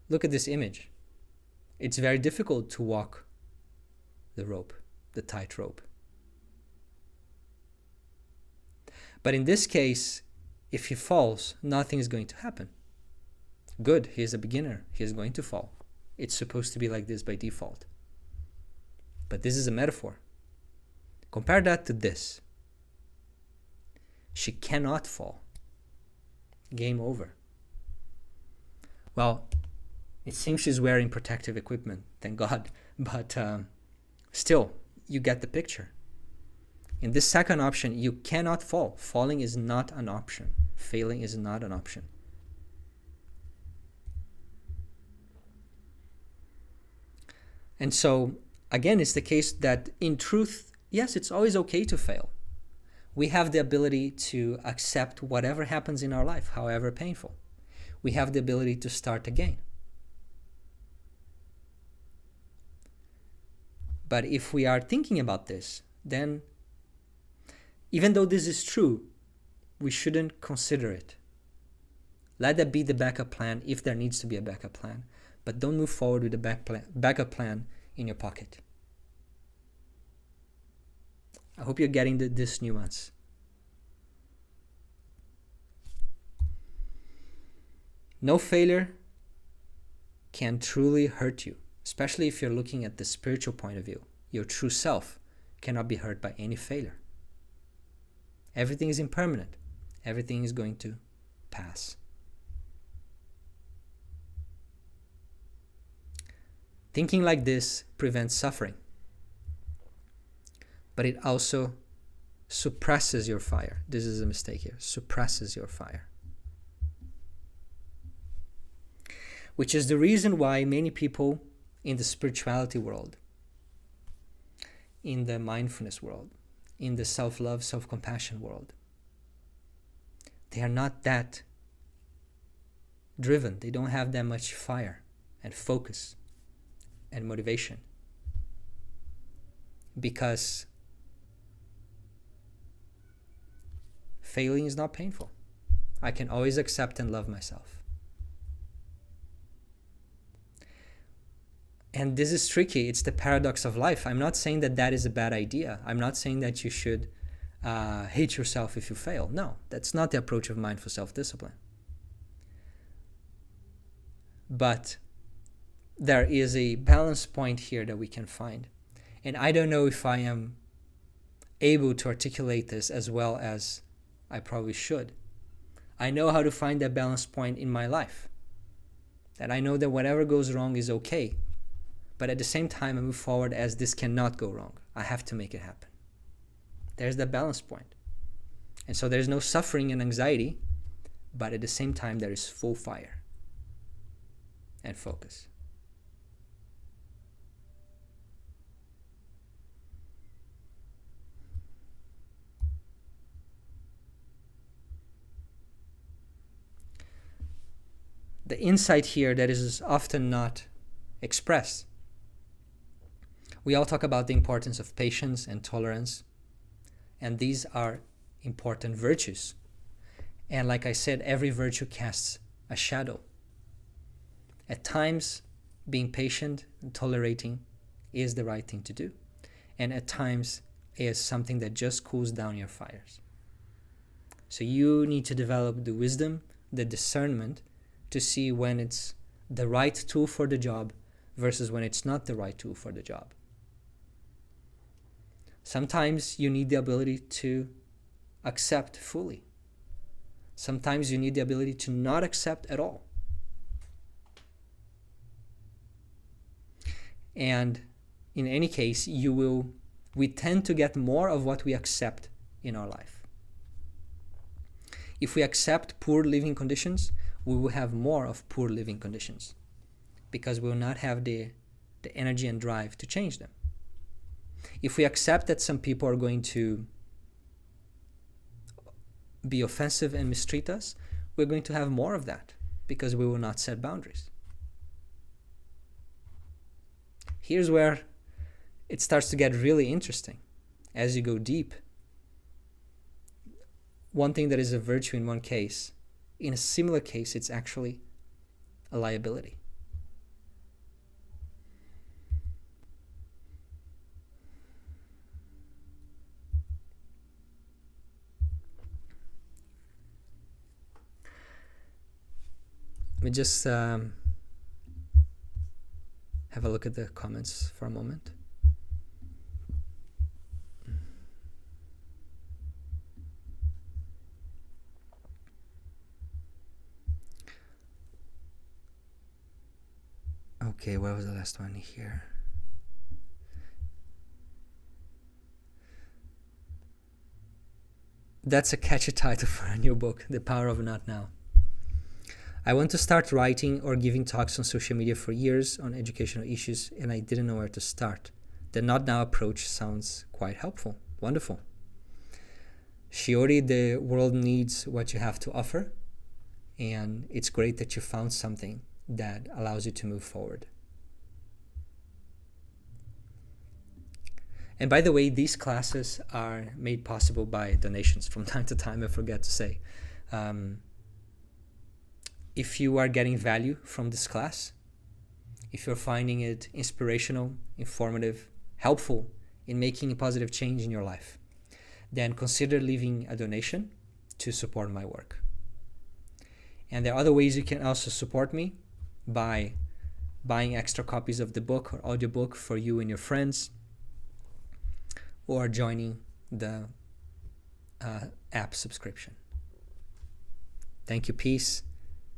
Look at this image. It's very difficult to walk the rope, the tight rope. But in this case, if he falls, nothing is going to happen. Good, he is a beginner. He is going to fall. It's supposed to be like this by default. But this is a metaphor. Compare that to this. She cannot fall. Game over. Well, it seems she's wearing protective equipment, thank God, but still, you get the picture. In this second option, you cannot fall. Falling is not an option. Failing is not an option. And so, again, it's the case that in truth, yes, it's always okay to fail. We have the ability to accept whatever happens in our life, however painful. We have the ability to start again. But if we are thinking about this, then even though this is true, we shouldn't consider it. Let that be the backup plan if there needs to be a backup plan. But don't move forward with the backup plan in your pocket. I hope you're getting this nuance. No failure can truly hurt you, especially if you're looking at the spiritual point of view. Your true self cannot be hurt by any failure. Everything is impermanent. Everything is going to pass. Thinking like this prevents suffering, but it also suppresses your fire. This is a mistake here. Suppresses your fire. Which is the reason why many people in the spirituality world, in the mindfulness world, in the self-love, self-compassion world, they are not that driven. They don't have that much fire and focus and motivation, because failing is not painful. I can always accept and love myself. And this is tricky. It's the paradox of life. I'm not saying that that is a bad idea. I'm not saying that you should hate yourself if you fail. No, that's not the approach of mindful self-discipline. But there is a balance point here that we can find. And I don't know if I am able to articulate this as well as I probably should. I know how to find that balance point in my life. That I know that whatever goes wrong is okay. But at the same time, I move forward as this cannot go wrong. I have to make it happen. There's that balance point. And so there's no suffering and anxiety, but at the same time, there is full fire and focus. The insight here that is often not expressed. We all talk about the importance of patience and tolerance, and these are important virtues. And like I said, every virtue casts a shadow. At times, being patient and tolerating is the right thing to do. And at times, is something that just cools down your fires. So you need to develop the wisdom, the discernment, to see when it's the right tool for the job versus when it's not the right tool for the job. Sometimes you need the ability to accept fully. Sometimes you need the ability to not accept at all. And in any case, we tend to get more of what we accept in our life. If we accept poor living conditions, we will have more of poor living conditions because we will not have the energy and drive to change them. If we accept that some people are going to be offensive and mistreat us, we're going to have more of that because we will not set boundaries. Here's where it starts to get really interesting as you go deep. One thing that is a virtue in one case, in a similar case, it's actually a liability. Let me just have a look at the comments for a moment. Okay, what was the last one here? That's a catchy title for a new book, The Power of Not Now. I want to start writing or giving talks on social media for years on educational issues, and I didn't know where to start. The Not Now approach sounds quite helpful. Wonderful. Shiori, the world needs what you have to offer, and it's great that you found something that allows you to move forward. And by the way, these classes are made possible by donations from time to time, I forget to say. If you are getting value from this class, if you're finding it inspirational, informative, helpful in making a positive change in your life, then consider leaving a donation to support my work. And there are other ways you can also support me by buying extra copies of the book or audiobook for you and your friends, or joining the app subscription. Thank you, Peace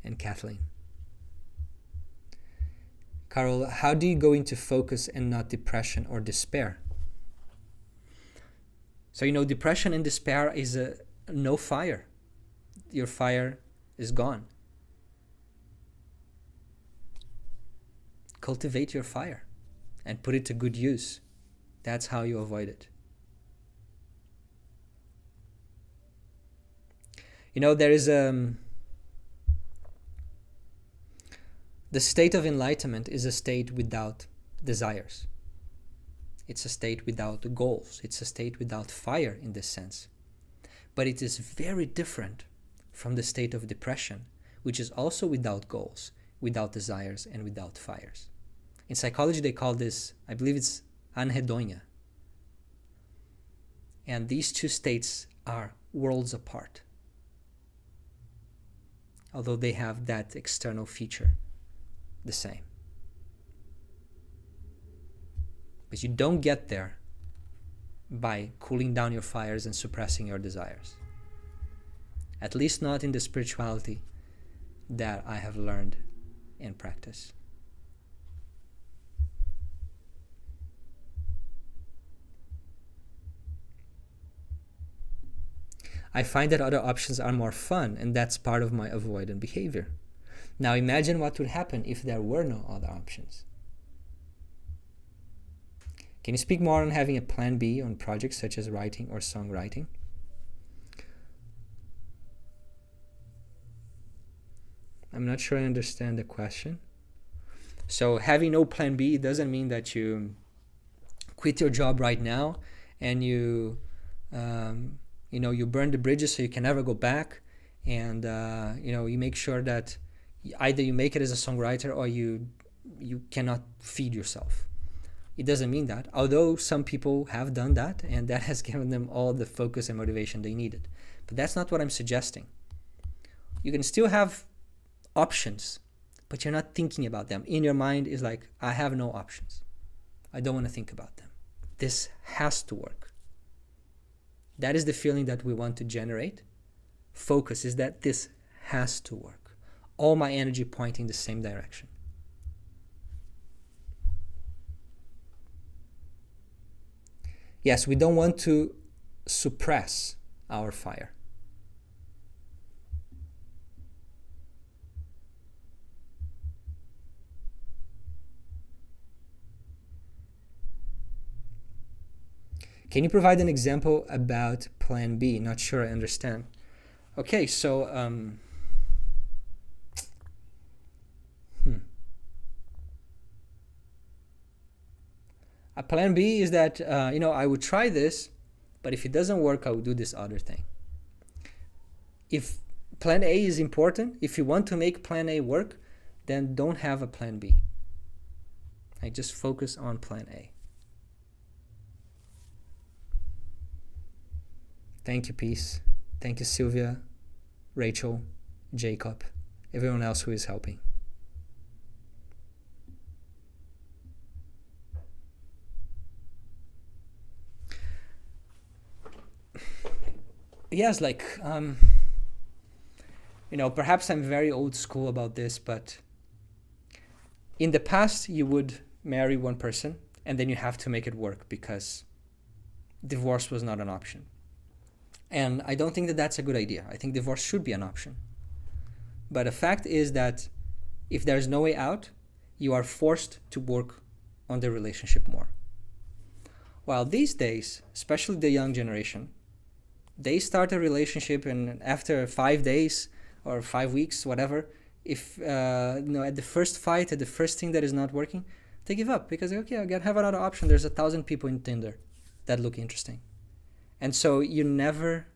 and Kathleen. Carol, how do you go into focus and not depression or despair? So, depression and despair is no fire. Your fire is gone. Cultivate your fire and put it to good use. That's how you avoid it. There is the state of enlightenment is a state without desires. It's a state without goals. It's a state without fire in this sense. But it is very different from the state of depression, which is also without goals, without desires, and without fires. In psychology, they call this, I believe it's anhedonia. And these two states are worlds apart, although they have that external feature the same. But you don't get there by cooling down your fires and suppressing your desires. At least not in the spirituality that I have learned and practiced. I find that other options are more fun, and that's part of my avoidant behavior. Now imagine what would happen if there were no other options. Can you speak more on having a plan B on projects such as writing or songwriting? I'm not sure I understand the question. So having no plan B doesn't mean that you quit your job right now and you burn the bridges so you can never go back, and you make sure that either you make it as a songwriter or you cannot feed yourself. It doesn't mean that, although some people have done that and that has given them all the focus and motivation they needed. But that's not what I'm suggesting. You can still have options, but you're not thinking about them. In your mind is like, I have no options. I don't want to think about them. This has to work. That is the feeling that we want to generate. Focus is that this has to work. All my energy pointing the same direction. Yes, we don't want to suppress our fire. Can you provide an example about Plan B? Not sure I understand. Okay, so a Plan B is that I would try this, but if it doesn't work, I would do this other thing. If Plan A is important, if you want to make Plan A work, then don't have a Plan B. I just focus on Plan A. Thank you, Peace. Thank you, Sylvia, Rachel, Jacob, everyone else who is helping. Yes, perhaps I'm very old school about this, but In the past, you would marry one person and then you have to make it work because divorce was not an option. And I don't think that that's a good idea. I think divorce should be an option. But the fact is that if there's no way out, you are forced to work on the relationship more. While these days, especially the young generation, they start a relationship and after 5 days or 5 weeks, whatever, if at the first fight, at the first thing that is not working, they give up because okay, I have another option. There's 1,000 people in Tinder that look interesting. And so you never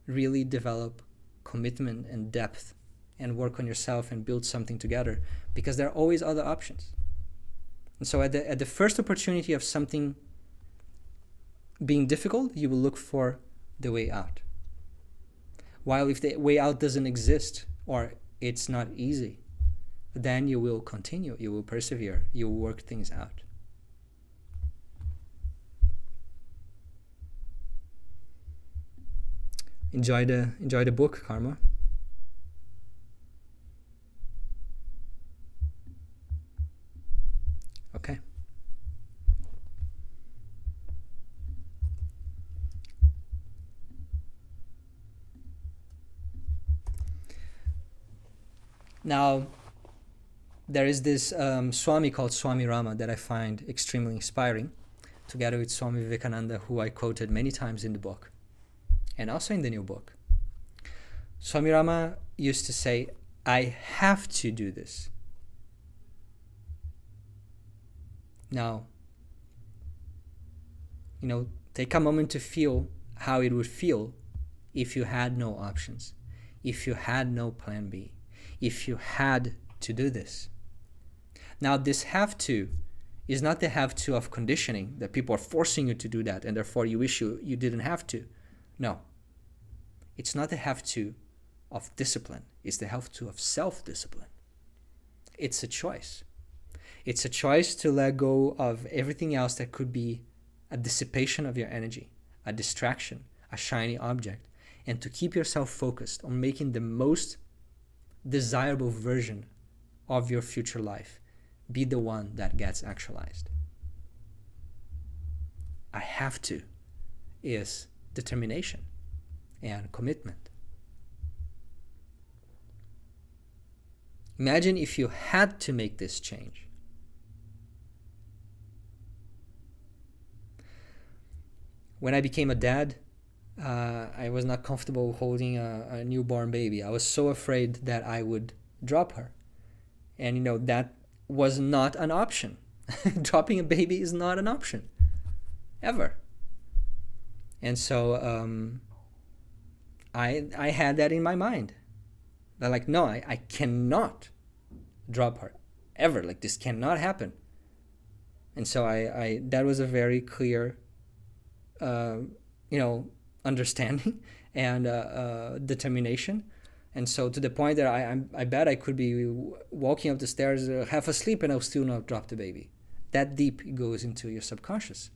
really develop commitment and depth and work on yourself and build something together because there are always other options. And so at the first opportunity of something being difficult, you will look for the way out. While if the way out doesn't exist or it's not easy, then you will continue, you will persevere, you will work things out. Enjoy the book, Karma. Okay. Now, there is this Swami called Swami Rama that I find extremely inspiring, together with Swami Vivekananda, who I quoted many times in the book, and also in the new book. Swami Rama used to say, I have to do this. Now, take a moment to feel how it would feel if you had no options, if you had no plan B, if you had to do this. Now, this have to is not the have to of conditioning, that people are forcing you to do that and therefore you wish you didn't have to. No. It's not the have to of discipline. It's the have to of self-discipline. It's a choice. It's a choice to let go of everything else that could be a dissipation of your energy, a distraction, a shiny object, and to keep yourself focused on making the most desirable version of your future life be the one that gets actualized. I have to is determination and commitment. Imagine if you had to make this change. When I became a dad, I was not comfortable holding a newborn baby. I was so afraid that I would drop her. And that was not an option. Dropping a baby is not an option. Ever. And so I had that in my mind. That no, I cannot drop her. Ever. This cannot happen. And so I that was a very clear understanding and determination. And so to the point that I bet I could be walking up the stairs half asleep and I'll still not drop the baby. That deep it goes into your subconscious.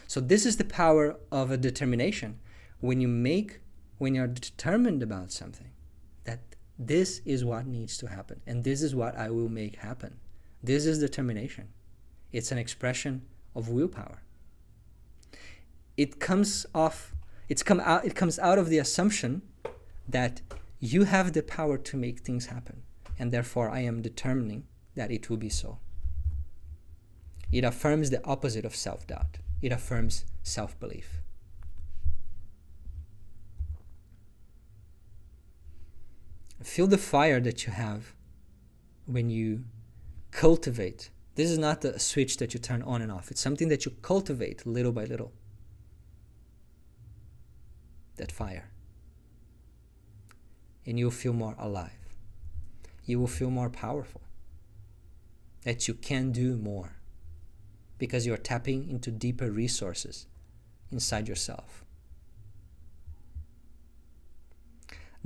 So this is the power of a determination. When you're determined about something, that this is what needs to happen and this is what I will make happen. This is determination. It's an expression of willpower. It comes out of the assumption that you have the power to make things happen, and therefore I am determining that it will be so. It affirms the opposite of self-doubt. It affirms self-belief. Feel the fire that you have when you cultivate. This is not a switch that you turn on and off. It's something that you cultivate little by little. That fire. And you'll feel more alive. You will feel more powerful. That you can do more. Because you're tapping into deeper resources inside yourself.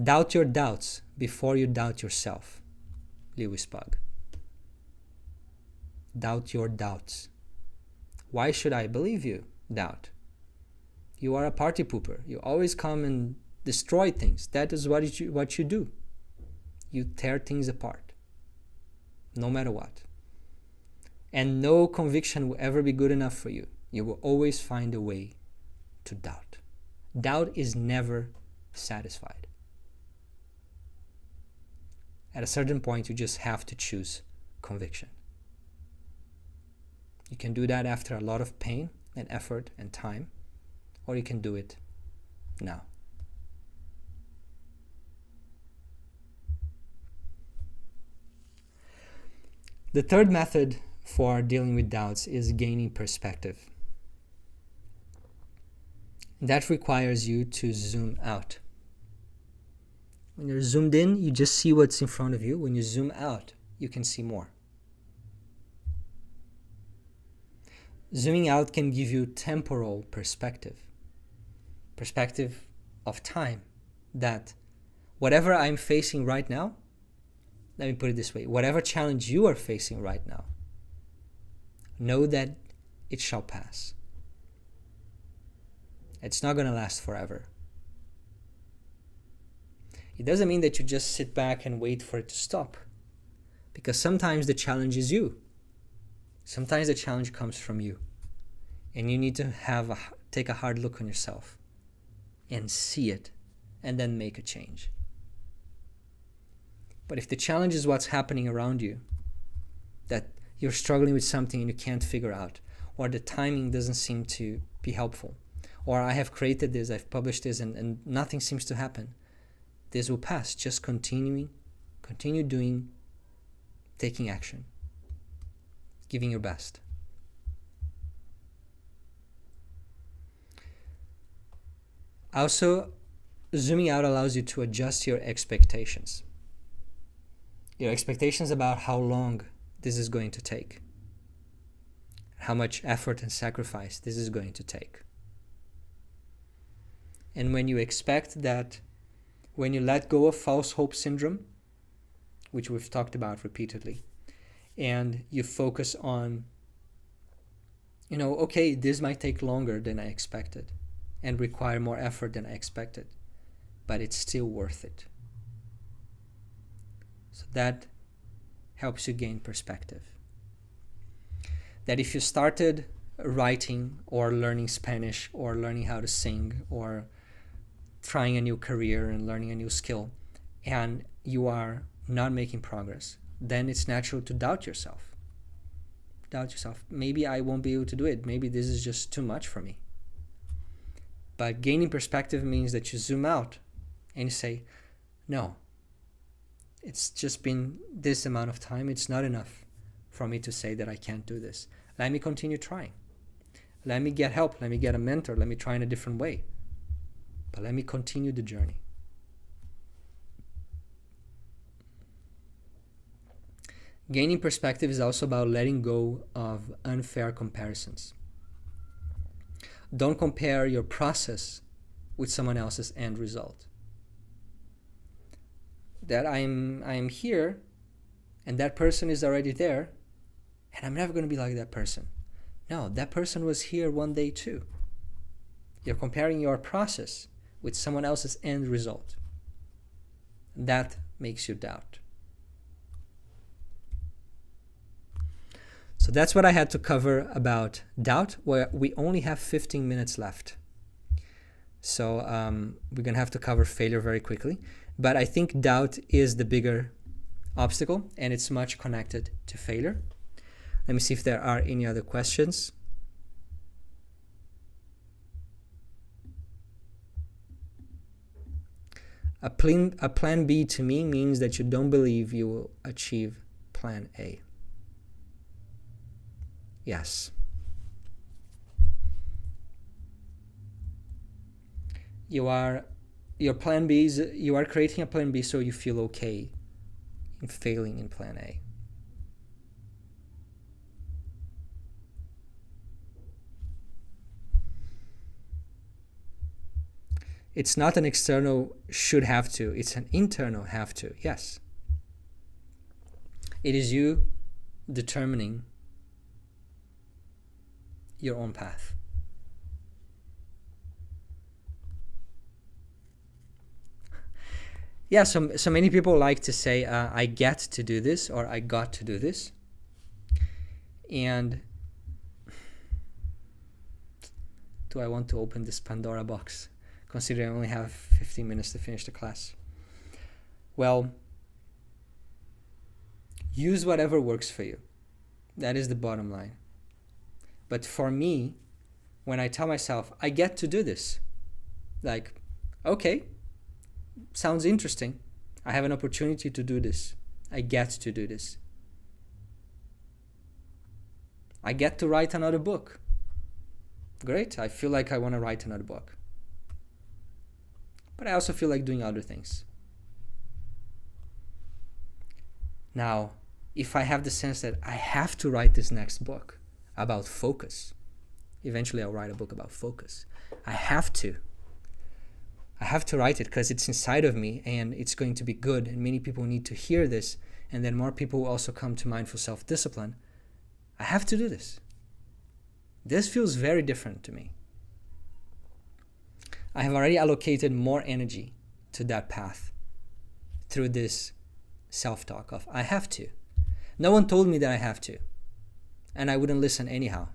Doubt your doubts before you doubt yourself. Lewis Pugh. Doubt your doubts. Why should I believe you? Doubt. You are a party pooper. You always come and destroy things. That is what you do. You tear things apart. No matter what. And no conviction will ever be good enough for you. You will always find a way to doubt. Doubt is never satisfied. At a certain point, you just have to choose conviction. You can do that after a lot of pain and effort and time, or you can do it now. The third method for dealing with doubts is gaining perspective. That requires you to zoom out. When you're zoomed in, you just see what's in front of you. When you zoom out, you can see more. Zooming out can give you temporal perspective of time, that whatever I'm facing right now, let me put it this way, whatever challenge you are facing right now, know that it shall pass. It's not going to last forever. It doesn't mean that you just sit back and wait for it to stop, because sometimes the challenge is you. Sometimes the challenge comes from you, and you need to take a hard look on yourself and see it, and then make a change. But if the challenge is what's happening around you, that you're struggling with something and you can't figure out, or the timing doesn't seem to be helpful, or I have created this, I've published this, and nothing seems to happen, this will pass. Just continue doing, taking action, giving your best. Also, zooming out allows you to adjust your expectations. Your expectations about how long this is going to take, how much effort and sacrifice this is going to take. And when you expect that, when you let go of false hope syndrome, which we've talked about repeatedly, and you focus on, okay, this might take longer than I expected and require more effort than I expected, but it's still worth it. So that helps you gain perspective. That if you started writing or learning Spanish or learning how to sing or trying a new career and learning a new skill, and you are not making progress, then it's natural to doubt yourself. Maybe I won't be able to do it. Maybe this is just too much for me. But gaining perspective means that you zoom out and you say, no, it's just been this amount of time. It's not enough for me to say that I can't do this. Let me continue trying. Let me get help. Let me get a mentor. Let me try in a different way. But let me continue the journey. Gaining perspective is also about letting go of unfair comparisons. Don't compare your process with someone else's end result. That I'm here and that person is already there and I'm never going to be like that person. No, that person was here one day too. You're comparing your process with someone else's end result. That makes you doubt. So that's what I had to cover about doubt. We only have 15 minutes left. So we're going to have to cover failure very quickly. But I think doubt is the bigger obstacle, and it's much connected to failure. Let me see if there are any other questions. A plan B to me means that you don't believe you will achieve plan A. Yes. You are creating a plan B so you feel okay in failing in plan A. It's not an external should have to, it's an internal have to, yes. It is you determining your own path. Yeah, so many people like to say, I get to do this or I got to do this. And do I want to open this Pandora box, considering I only have 15 minutes to finish the class? Well, use whatever works for you. That is the bottom line. But for me, when I tell myself, I get to do this, like, okay, sounds interesting. I have an opportunity to do this. I get to do this. I get to write another book. Great, I feel like I want to write another book. But I also feel like doing other things. Now, if I have the sense that I have to write this next book about focus, eventually I'll write a book about focus. I have to write it because it's inside of me and it's going to be good, and many people need to hear this, and then more people will also come to mindful self-discipline. I have to do this. This feels very different to me. I have already allocated more energy to that path through this self-talk of I have to. No one told me that I have to, and I wouldn't listen anyhow.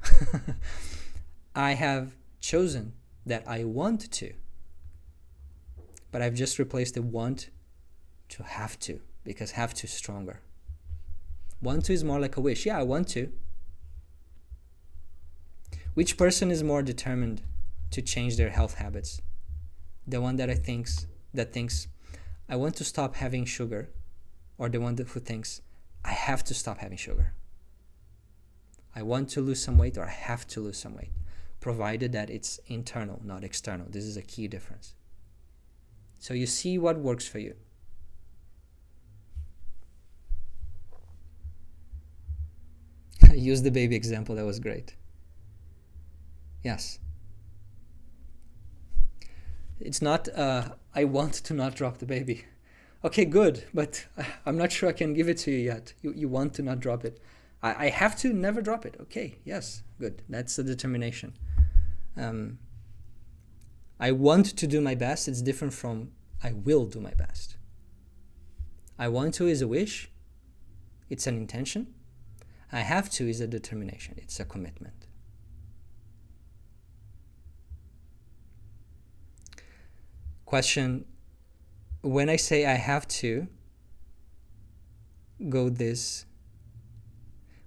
I have chosen that I want to, but I've just replaced the want to have to, because have to is stronger. Want to is more like a wish. Yeah, I want to. Which person is more determined to change their health habits? The one that thinks I want to stop having sugar, or the one who thinks I have to stop having sugar? I want to lose some weight, or I have to lose some weight, provided that it's internal, not external. This is a key difference. So you see what works for you. Use the baby example, that was great. Yes. It's not, I want to not drop the baby. Okay, good, but I'm not sure I can give it to you yet. You want to not drop it. I have to never drop it. Okay, yes, good. That's the determination. I want to do my best. It's different from I will do my best. I want to is a wish. It's an intention. I have to is a determination. It's a commitment. Question: when I say I have to go this,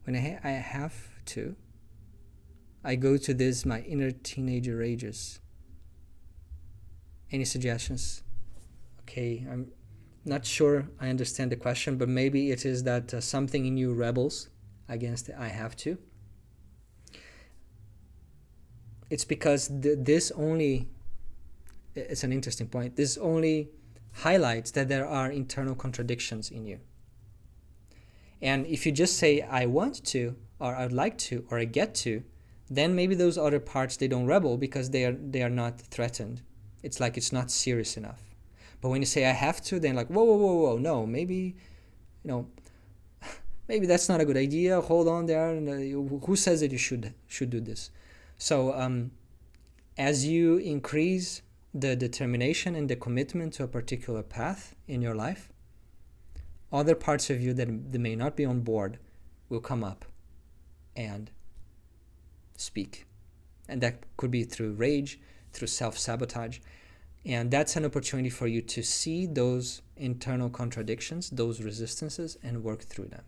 when I have to, I go to this, my inner teenager rages. Any suggestions? Okay, I'm not sure I understand the question, but maybe it is that something in you rebels against the I have to. It's because this only, it's an interesting point, this only highlights that there are internal contradictions in you. And if you just say I want to, or I'd like to, or I get to, then maybe those other parts, they don't rebel because they are not threatened. It's like it's not serious enough. But when you say I have to, then like whoa, no, maybe, maybe that's not a good idea. Hold on there. Who says that you should do this? So as you increase the determination and the commitment to a particular path in your life, other parts of you that may not be on board will come up and speak. And that could be through rage, through self-sabotage. And that's an opportunity for you to see those internal contradictions, those resistances, and work through them.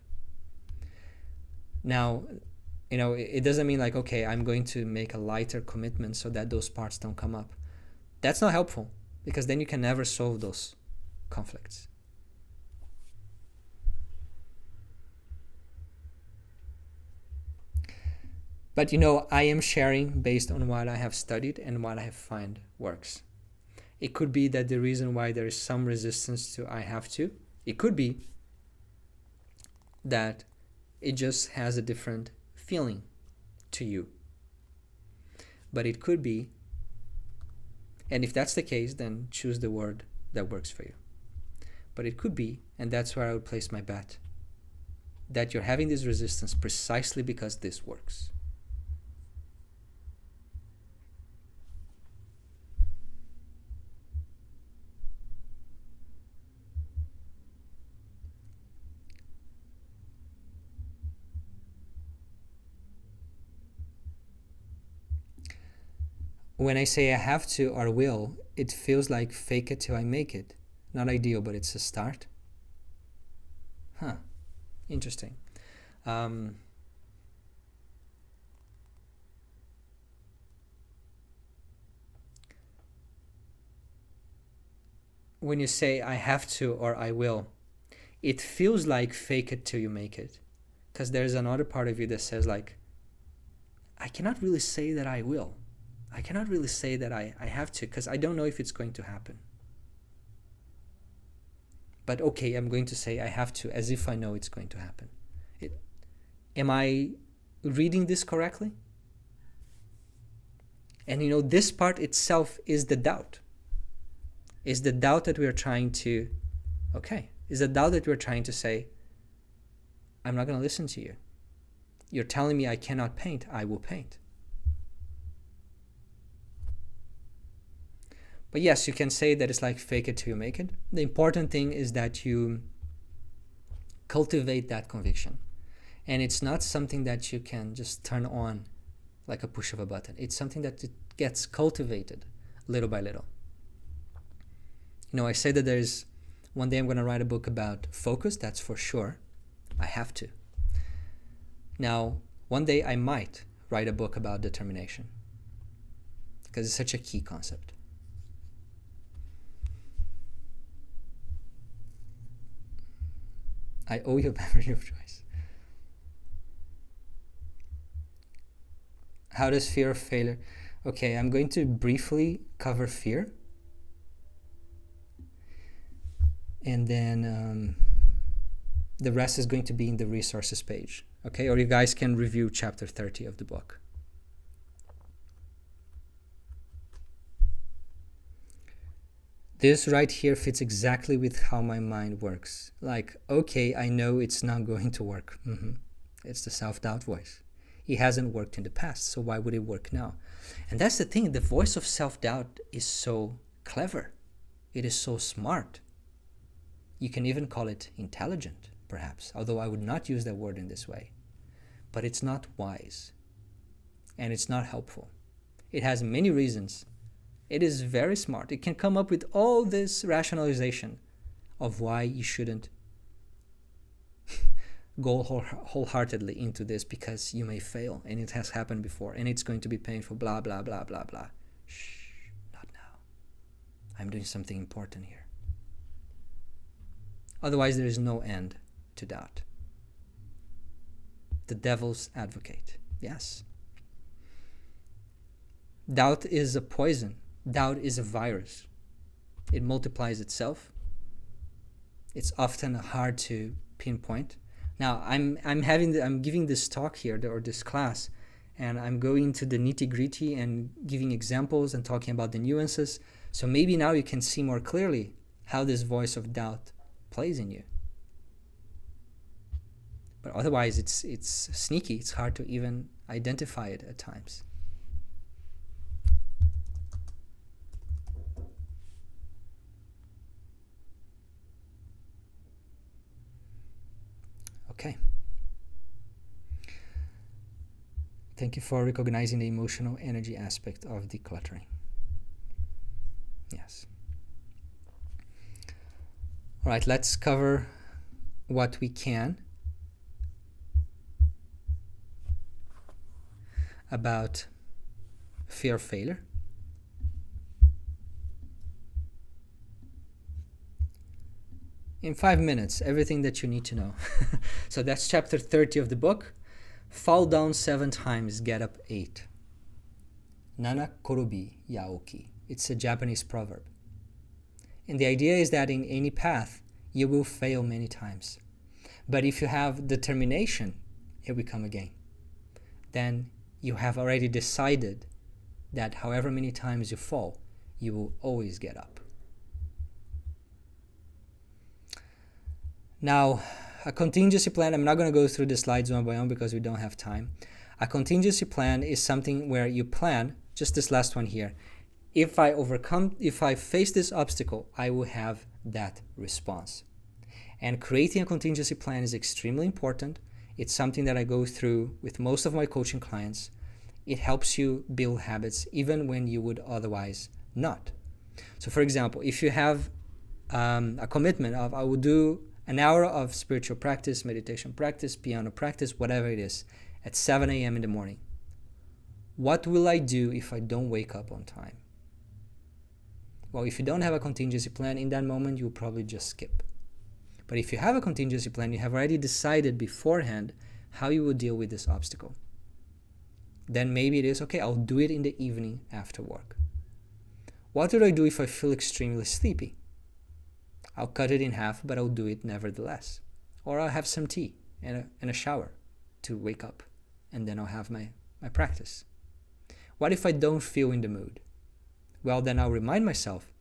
Now, it doesn't mean like, okay, I'm going to make a lighter commitment so that those parts don't come up. That's not helpful, because then you can never solve those conflicts. But I am sharing based on what I have studied and what I have found works. It could be that the reason why there is some resistance to I have to, it could be that it just has a different feeling to you. But it could be, and if that's the case, then choose the word that works for you. But it could be, and that's where I would place my bet, that you're having this resistance precisely because this works. when I say I have to or will, it feels like fake it till I make it. Not ideal, but it's a start. Huh. Interesting. When you say I have to or I will, it feels like fake it till you make it. Because there's another part of you that says like, I cannot really say that I will. I cannot really say that I have to, because I don't know if it's going to happen. But okay, I'm going to say I have to as if I know it's going to happen. Am I reading this correctly? And this part itself is the doubt. Is the doubt that we're trying to, is the doubt that we're trying to say, I'm not going to listen to you. You're telling me I cannot paint, I will paint. But yes, you can say that it's like fake it till you make it. The important thing is that you cultivate that conviction. And it's not something that you can just turn on like a push of a button. It's something that it gets cultivated little by little. I say that one day I'm going to write a book about focus, that's for sure. I have to. Now, one day I might write a book about determination because it's such a key concept. I owe you a beverage of choice. How does fear of failure? Okay, I'm going to briefly cover fear. And then the rest is going to be in the resources page. Okay, or you guys can review chapter 30 of the book. This right here fits exactly with how my mind works. Like, okay, I know it's not going to work. It's the self-doubt voice. It hasn't worked in the past, so why would it work now? And that's the thing, the voice of self-doubt is so clever. It is so smart. You can even call it intelligent, perhaps, although I would not use that word in this way. But it's not wise, and it's not helpful. It has many reasons. It is very smart. It can come up with all this rationalization of why you shouldn't go wholeheartedly into this because you may fail, and it has happened before, and it's going to be painful, blah, blah, blah, blah, blah. Shh, not now. I'm doing something important here. Otherwise, there is no end to doubt. The devil's advocate. Yes. Doubt is a poison. Doubt is a virus. It multiplies itself. It's often hard to pinpoint. Now, I'm giving this talk here, or this class, and I'm going into the nitty-gritty and giving examples and talking about the nuances. So maybe now you can see more clearly how this voice of doubt plays in you. But otherwise, it's sneaky. It's hard to even identify it at times. Okay. Thank you for recognizing the emotional energy aspect of decluttering. Yes. All right, let's cover what we can about fear of failure. In 5 minutes, everything that you need to know. So that's chapter 30 of the book. Fall down 7 times, get up 8. Nana korobi yaoki. It's a Japanese proverb. And the idea is that in any path, you will fail many times. But if you have determination, here we come again, then you have already decided that however many times you fall, you will always get up. Now, a contingency plan, I'm not going to go through the slides one by one because we don't have time. A contingency plan is something where you plan, just this last one here, if I face this obstacle, I will have that response. And creating a contingency plan is extremely important. It's something that I go through with most of my coaching clients. it helps you build habits even when you would otherwise not. So for example, if you have a commitment of, I will do an hour of spiritual practice, meditation practice, piano practice, whatever it is, at 7 a.m. in the morning. What will I do if I don't wake up on time? Well, if you don't have a contingency plan in that moment, you'll probably just skip. But if you have a contingency plan, you have already decided beforehand how you will deal with this obstacle. Then maybe it is, okay, I'll do it in the evening after work. What do I do if I feel extremely sleepy? I'll cut it in half, but I'll do it nevertheless. Or I'll have some tea and a shower to wake up, and then I'll have my practice. What if I don't feel in the mood? Well, then I'll remind myself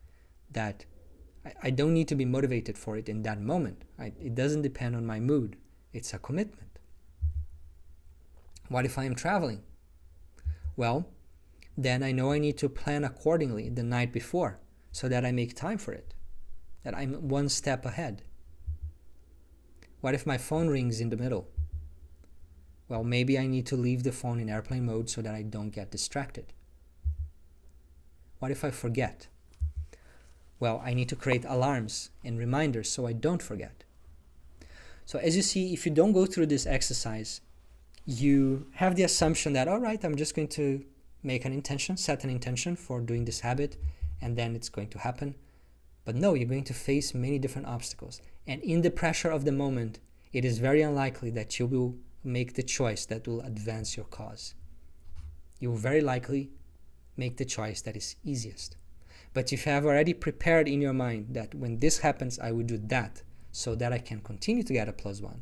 that I don't need to be motivated for it in that moment. It doesn't depend on my mood. It's a commitment. What if I am traveling? Well, then I know I need to plan accordingly the night before so that I make time for it, that I'm one step ahead. What if my phone rings in the middle? Well, maybe I need to leave the phone in airplane mode so that I don't get distracted. What if I forget? Well, I need to create alarms and reminders so I don't forget. So as you see, if you don't go through this exercise, you have the assumption that, all right, I'm just going to make an intention, set an intention for doing this habit, and then it's going to happen. But no, you're going to face many different obstacles. And in the pressure of the moment, it is very unlikely that you will make the choice that will advance your cause. You will very likely make the choice that is easiest. But if you have already prepared in your mind that when this happens, I will do that so that I can continue to get a +1,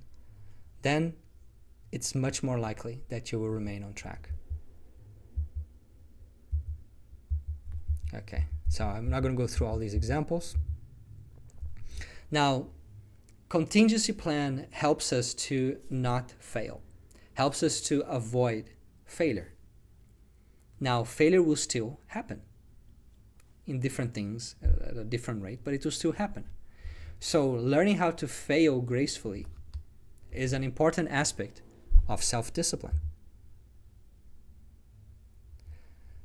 then it's much more likely that you will remain on track. Okay, so I'm not going to go through all these examples. Now, contingency plan helps us to not fail, helps us to avoid failure. Now, failure will still happen in different things at a different rate, but it will still happen. So learning how to fail gracefully is an important aspect of self-discipline.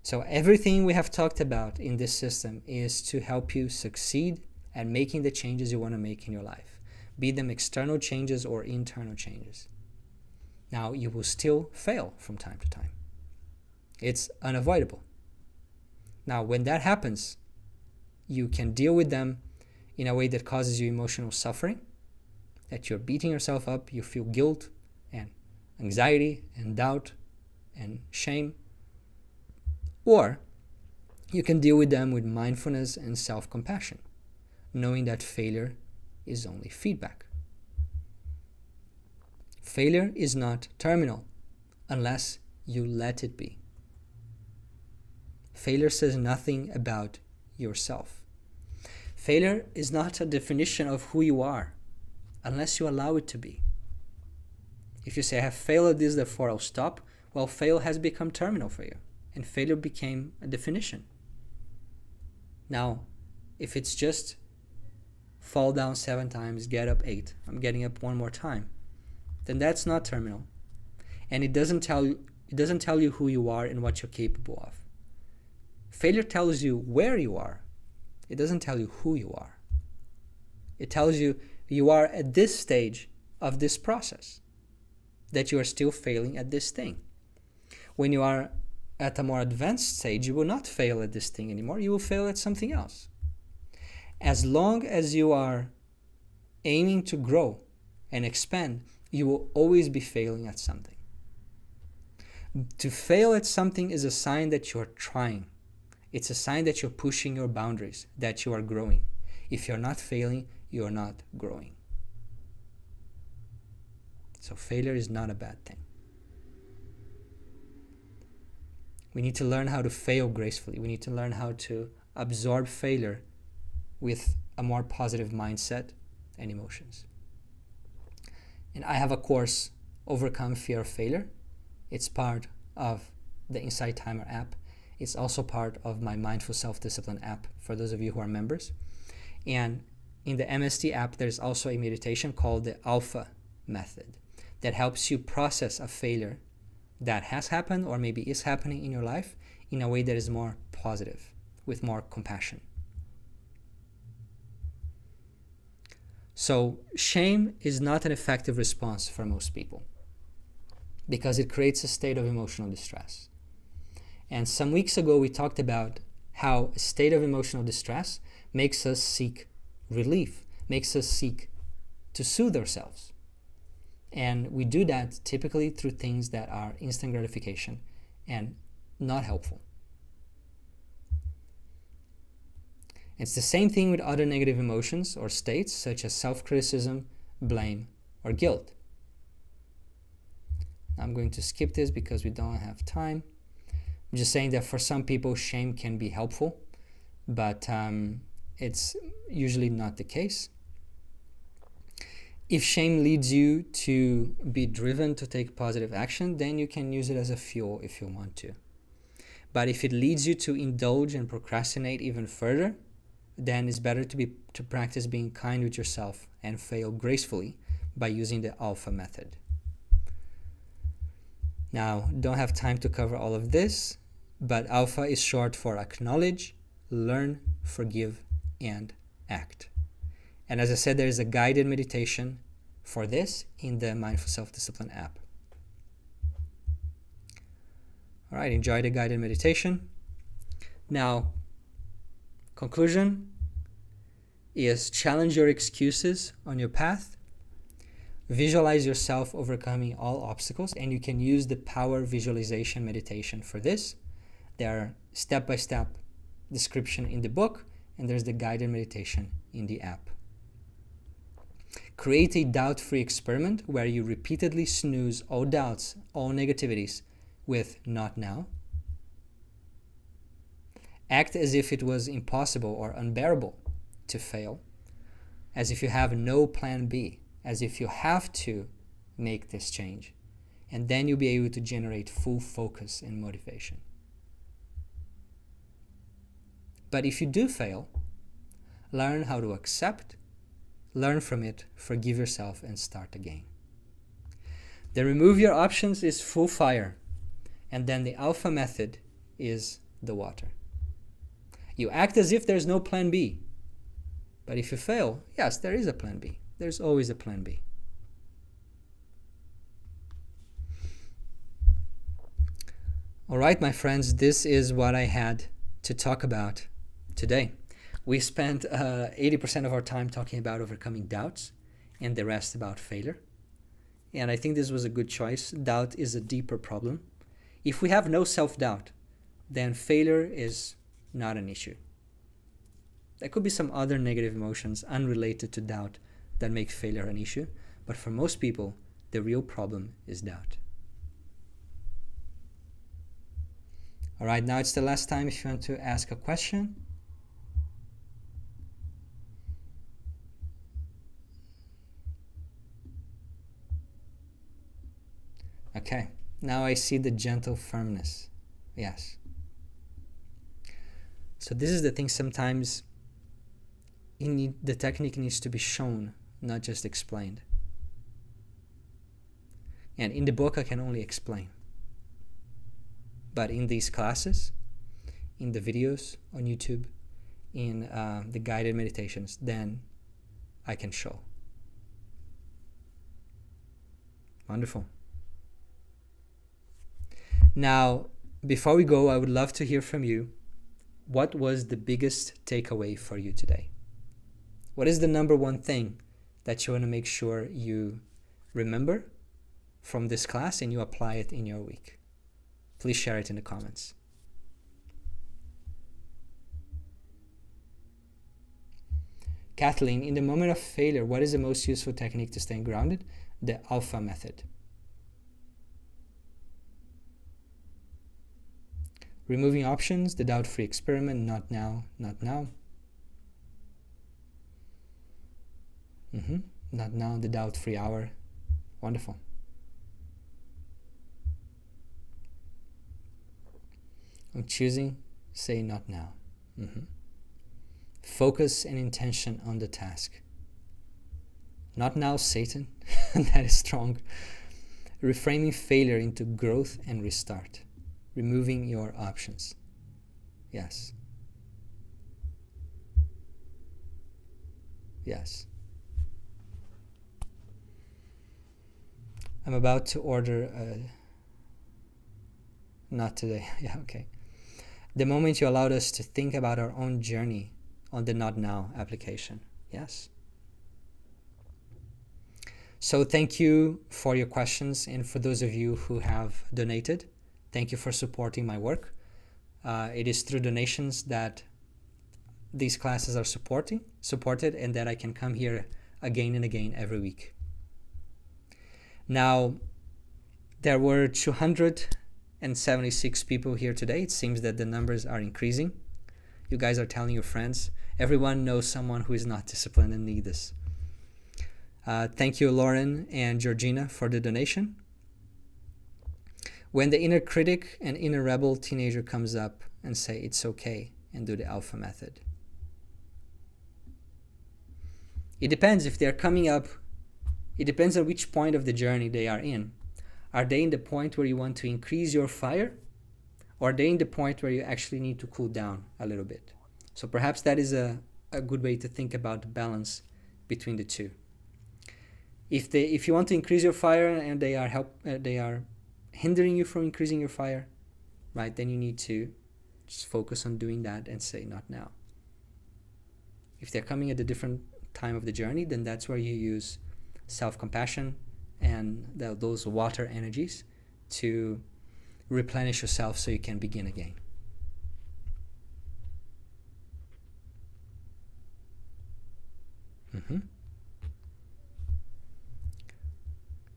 So everything we have talked about in this system is to help you succeed at making the changes you want to make in your life, be them external changes or internal changes. Now, you will still fail from time to time. It's unavoidable. Now, when that happens, you can deal with them in a way that causes you emotional suffering, that you're beating yourself up, you feel guilt and anxiety and doubt and shame. Or you can deal with them with mindfulness and self-compassion, knowing that failure is only feedback. Failure is not terminal unless you let it be. Failure says nothing about yourself. Failure is not a definition of who you are unless you allow it to be. If you say, I have failed at this, therefore I'll stop, well, fail has become terminal for you, and failure became a definition. Now, if it's just fall down 7 times, get up 8, I'm getting up 1 more time, then that's not terminal. And it doesn't tell you who you are and what you're capable of. Failure tells you where you are. It doesn't tell you who you are. It tells you you are at this stage of this process, that you are still failing at this thing. When you are at a more advanced stage, you will not fail at this thing anymore. You will fail at something else. As long as you are aiming to grow and expand, you will always be failing at something. To fail at something is a sign that you're trying. It's a sign that you're pushing your boundaries, that you are growing. If you're not failing, you're not growing. So failure is not a bad thing. We need to learn how to fail gracefully. We need to learn how to absorb failure with a more positive mindset and emotions. And I have a course, Overcome Fear of Failure. It's part of the Insight Timer app. It's also part of my Mindful Self-Discipline app for those of you who are members. And in the MST app, there's also a meditation called the ALFA Method that helps you process a failure that has happened or maybe is happening in your life in a way that is more positive, with more compassion. So shame is not an effective response for most people because it creates a state of emotional distress. And some weeks ago we talked about how a state of emotional distress makes us seek relief, makes us seek to soothe ourselves. And we do that typically through things that are instant gratification and not helpful. It's the same thing with other negative emotions or states such as self-criticism, blame, or guilt. I'm going to skip this because we don't have time. I'm just saying that for some people shame can be helpful, but it's usually not the case. If shame leads you to be driven to take positive action, then you can use it as a fuel if you want to. But if it leads you to indulge and procrastinate even further, then it's better to practice being kind with yourself and fail gracefully by using the ALFA method. Now, don't have time to cover all of this, but ALFA is short for acknowledge, learn, forgive, and act. And as I said, there is a guided meditation for this in the Mindful Self-Discipline app. All right, enjoy the guided meditation. Now, conclusion is challenge your excuses on your path. Visualize yourself overcoming all obstacles, and you can use the power visualization meditation for this. There are step-by-step description in the book, and there's the guided meditation in the app. Create a doubt-free experiment where you repeatedly snooze all doubts, all negativities with not now. Act as if it was impossible or unbearable to fail, as if you have no plan B, as if you have to make this change, and then you'll be able to generate full focus and motivation. But if you do fail, learn how to accept, learn from it, forgive yourself, and start again. The remove your options is full fire, and then the ALFA method is the water. You act as if there's no plan B. But if you fail, yes, there is a plan B. There's always a plan B. All right, my friends, this is what I had to talk about today. We spent 80% of our time talking about overcoming doubts and the rest about failure. And I think this was a good choice. Doubt is a deeper problem. If we have no self-doubt, then failure is not an issue. There could be some other negative emotions unrelated to doubt that make failure an issue, but for most people, the real problem is doubt. All right, now it's the last time if you want to ask a question. Okay, now I see the gentle firmness. Yes. So this is the thing, sometimes the technique needs to be shown, not just explained. And in the book I can only explain. But in these classes, in the videos on YouTube, in the guided meditations, then I can show. Wonderful. Now, before we go, I would love to hear from you. What was the biggest takeaway for you today? What is the number one thing that you want to make sure you remember from this class and you apply it in your week? Please share it in the comments. Kathleen, in the moment of failure, what is the most useful technique to stay grounded? The ALFA method. Removing options, the doubt-free experiment, not now, not now. Not now, the doubt-free hour. Wonderful. I'm choosing, say not now. Focus and intention on the task. Not now, Satan. That is strong. reframing failure into growth and restart, removing your options. Yes. Yes. I'm about to order not today. Yeah, okay. The moment you allowed us to think about our own journey on the Not Now application. Yes. So thank you for your questions, and for those of you who have donated, thank you for supporting my work. It is through donations that these classes are supported, and that I can come here again and again every week. Now, there were 276 people here today. It seems that the numbers are increasing. You guys are telling your friends. Everyone knows someone who is not disciplined and needs this. Thank you, Lauren and Georgina, for the donation. When the inner critic and inner rebel teenager comes up and say it's okay and do the ALFA method. It depends if they're coming up. It depends on which point of the journey they are in. Are they in the point where you want to increase your fire? Or are they in the point where you actually need to cool down a little bit? So perhaps that is a good way to think about the balance between the two. If you want to increase your fire and they are hindering you from increasing your fire, right, then you need to just focus on doing that and say not now. If they're coming at a different time of the journey, then that's where you use self-compassion and those water energies to replenish yourself so you can begin again.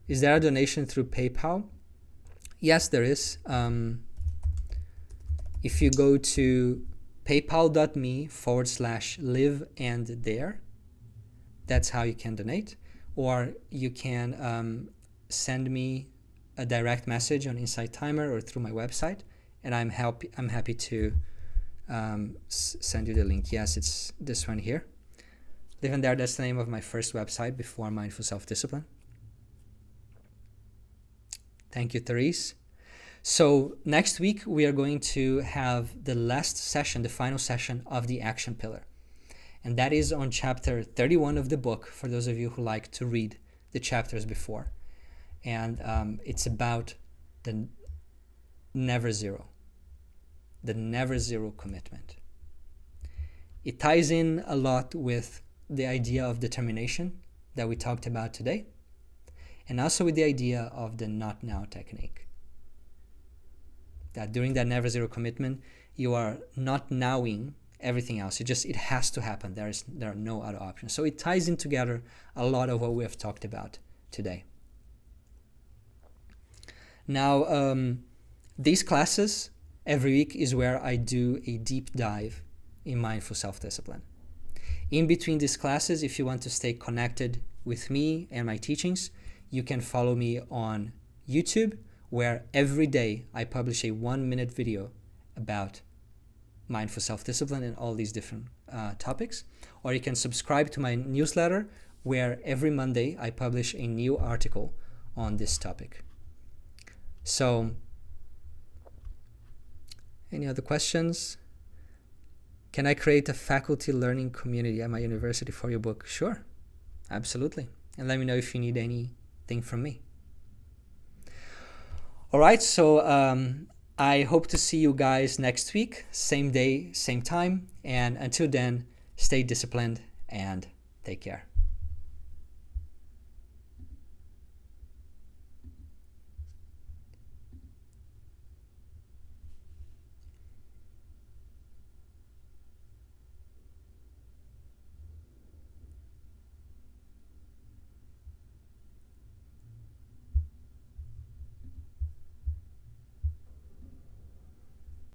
Is there a donation through PayPal? Yes, there is. If you go to paypal.me/live-and-there, that's how you can donate. Or you can send me a direct message on Insight Timer or through my website, and I'm happy to send you the link. Yes, it's this one here. Live and There, that's the name of my first website before Mindful Self-Discipline. Thank you, Therese. So next week, we are going to have the last session, the final session of the action pillar. And that is on chapter 31 of the book, for those of you who like to read the chapters before. And it's about the never zero commitment. It ties in a lot with the idea of determination that we talked about today, and also with the idea of the not now technique. That during that never zero commitment, you are not nowing everything else. It has to happen. There are no other options. So it ties in together a lot of what we have talked about today. Now, these classes every week is where I do a deep dive in mindful self-discipline. In between these classes, if you want to stay connected with me and my teachings, you can follow me on YouTube, where every day I publish a 1-minute video about mindful self-discipline and all these different topics. Or you can subscribe to my newsletter, where every Monday I publish a new article on this topic. So, any other questions? Can I create a faculty learning community at my university for your book? Sure, absolutely. And let me know if you need anything from me. All right, so I hope to see you guys next week, same day, same time. And until then, stay disciplined and take care.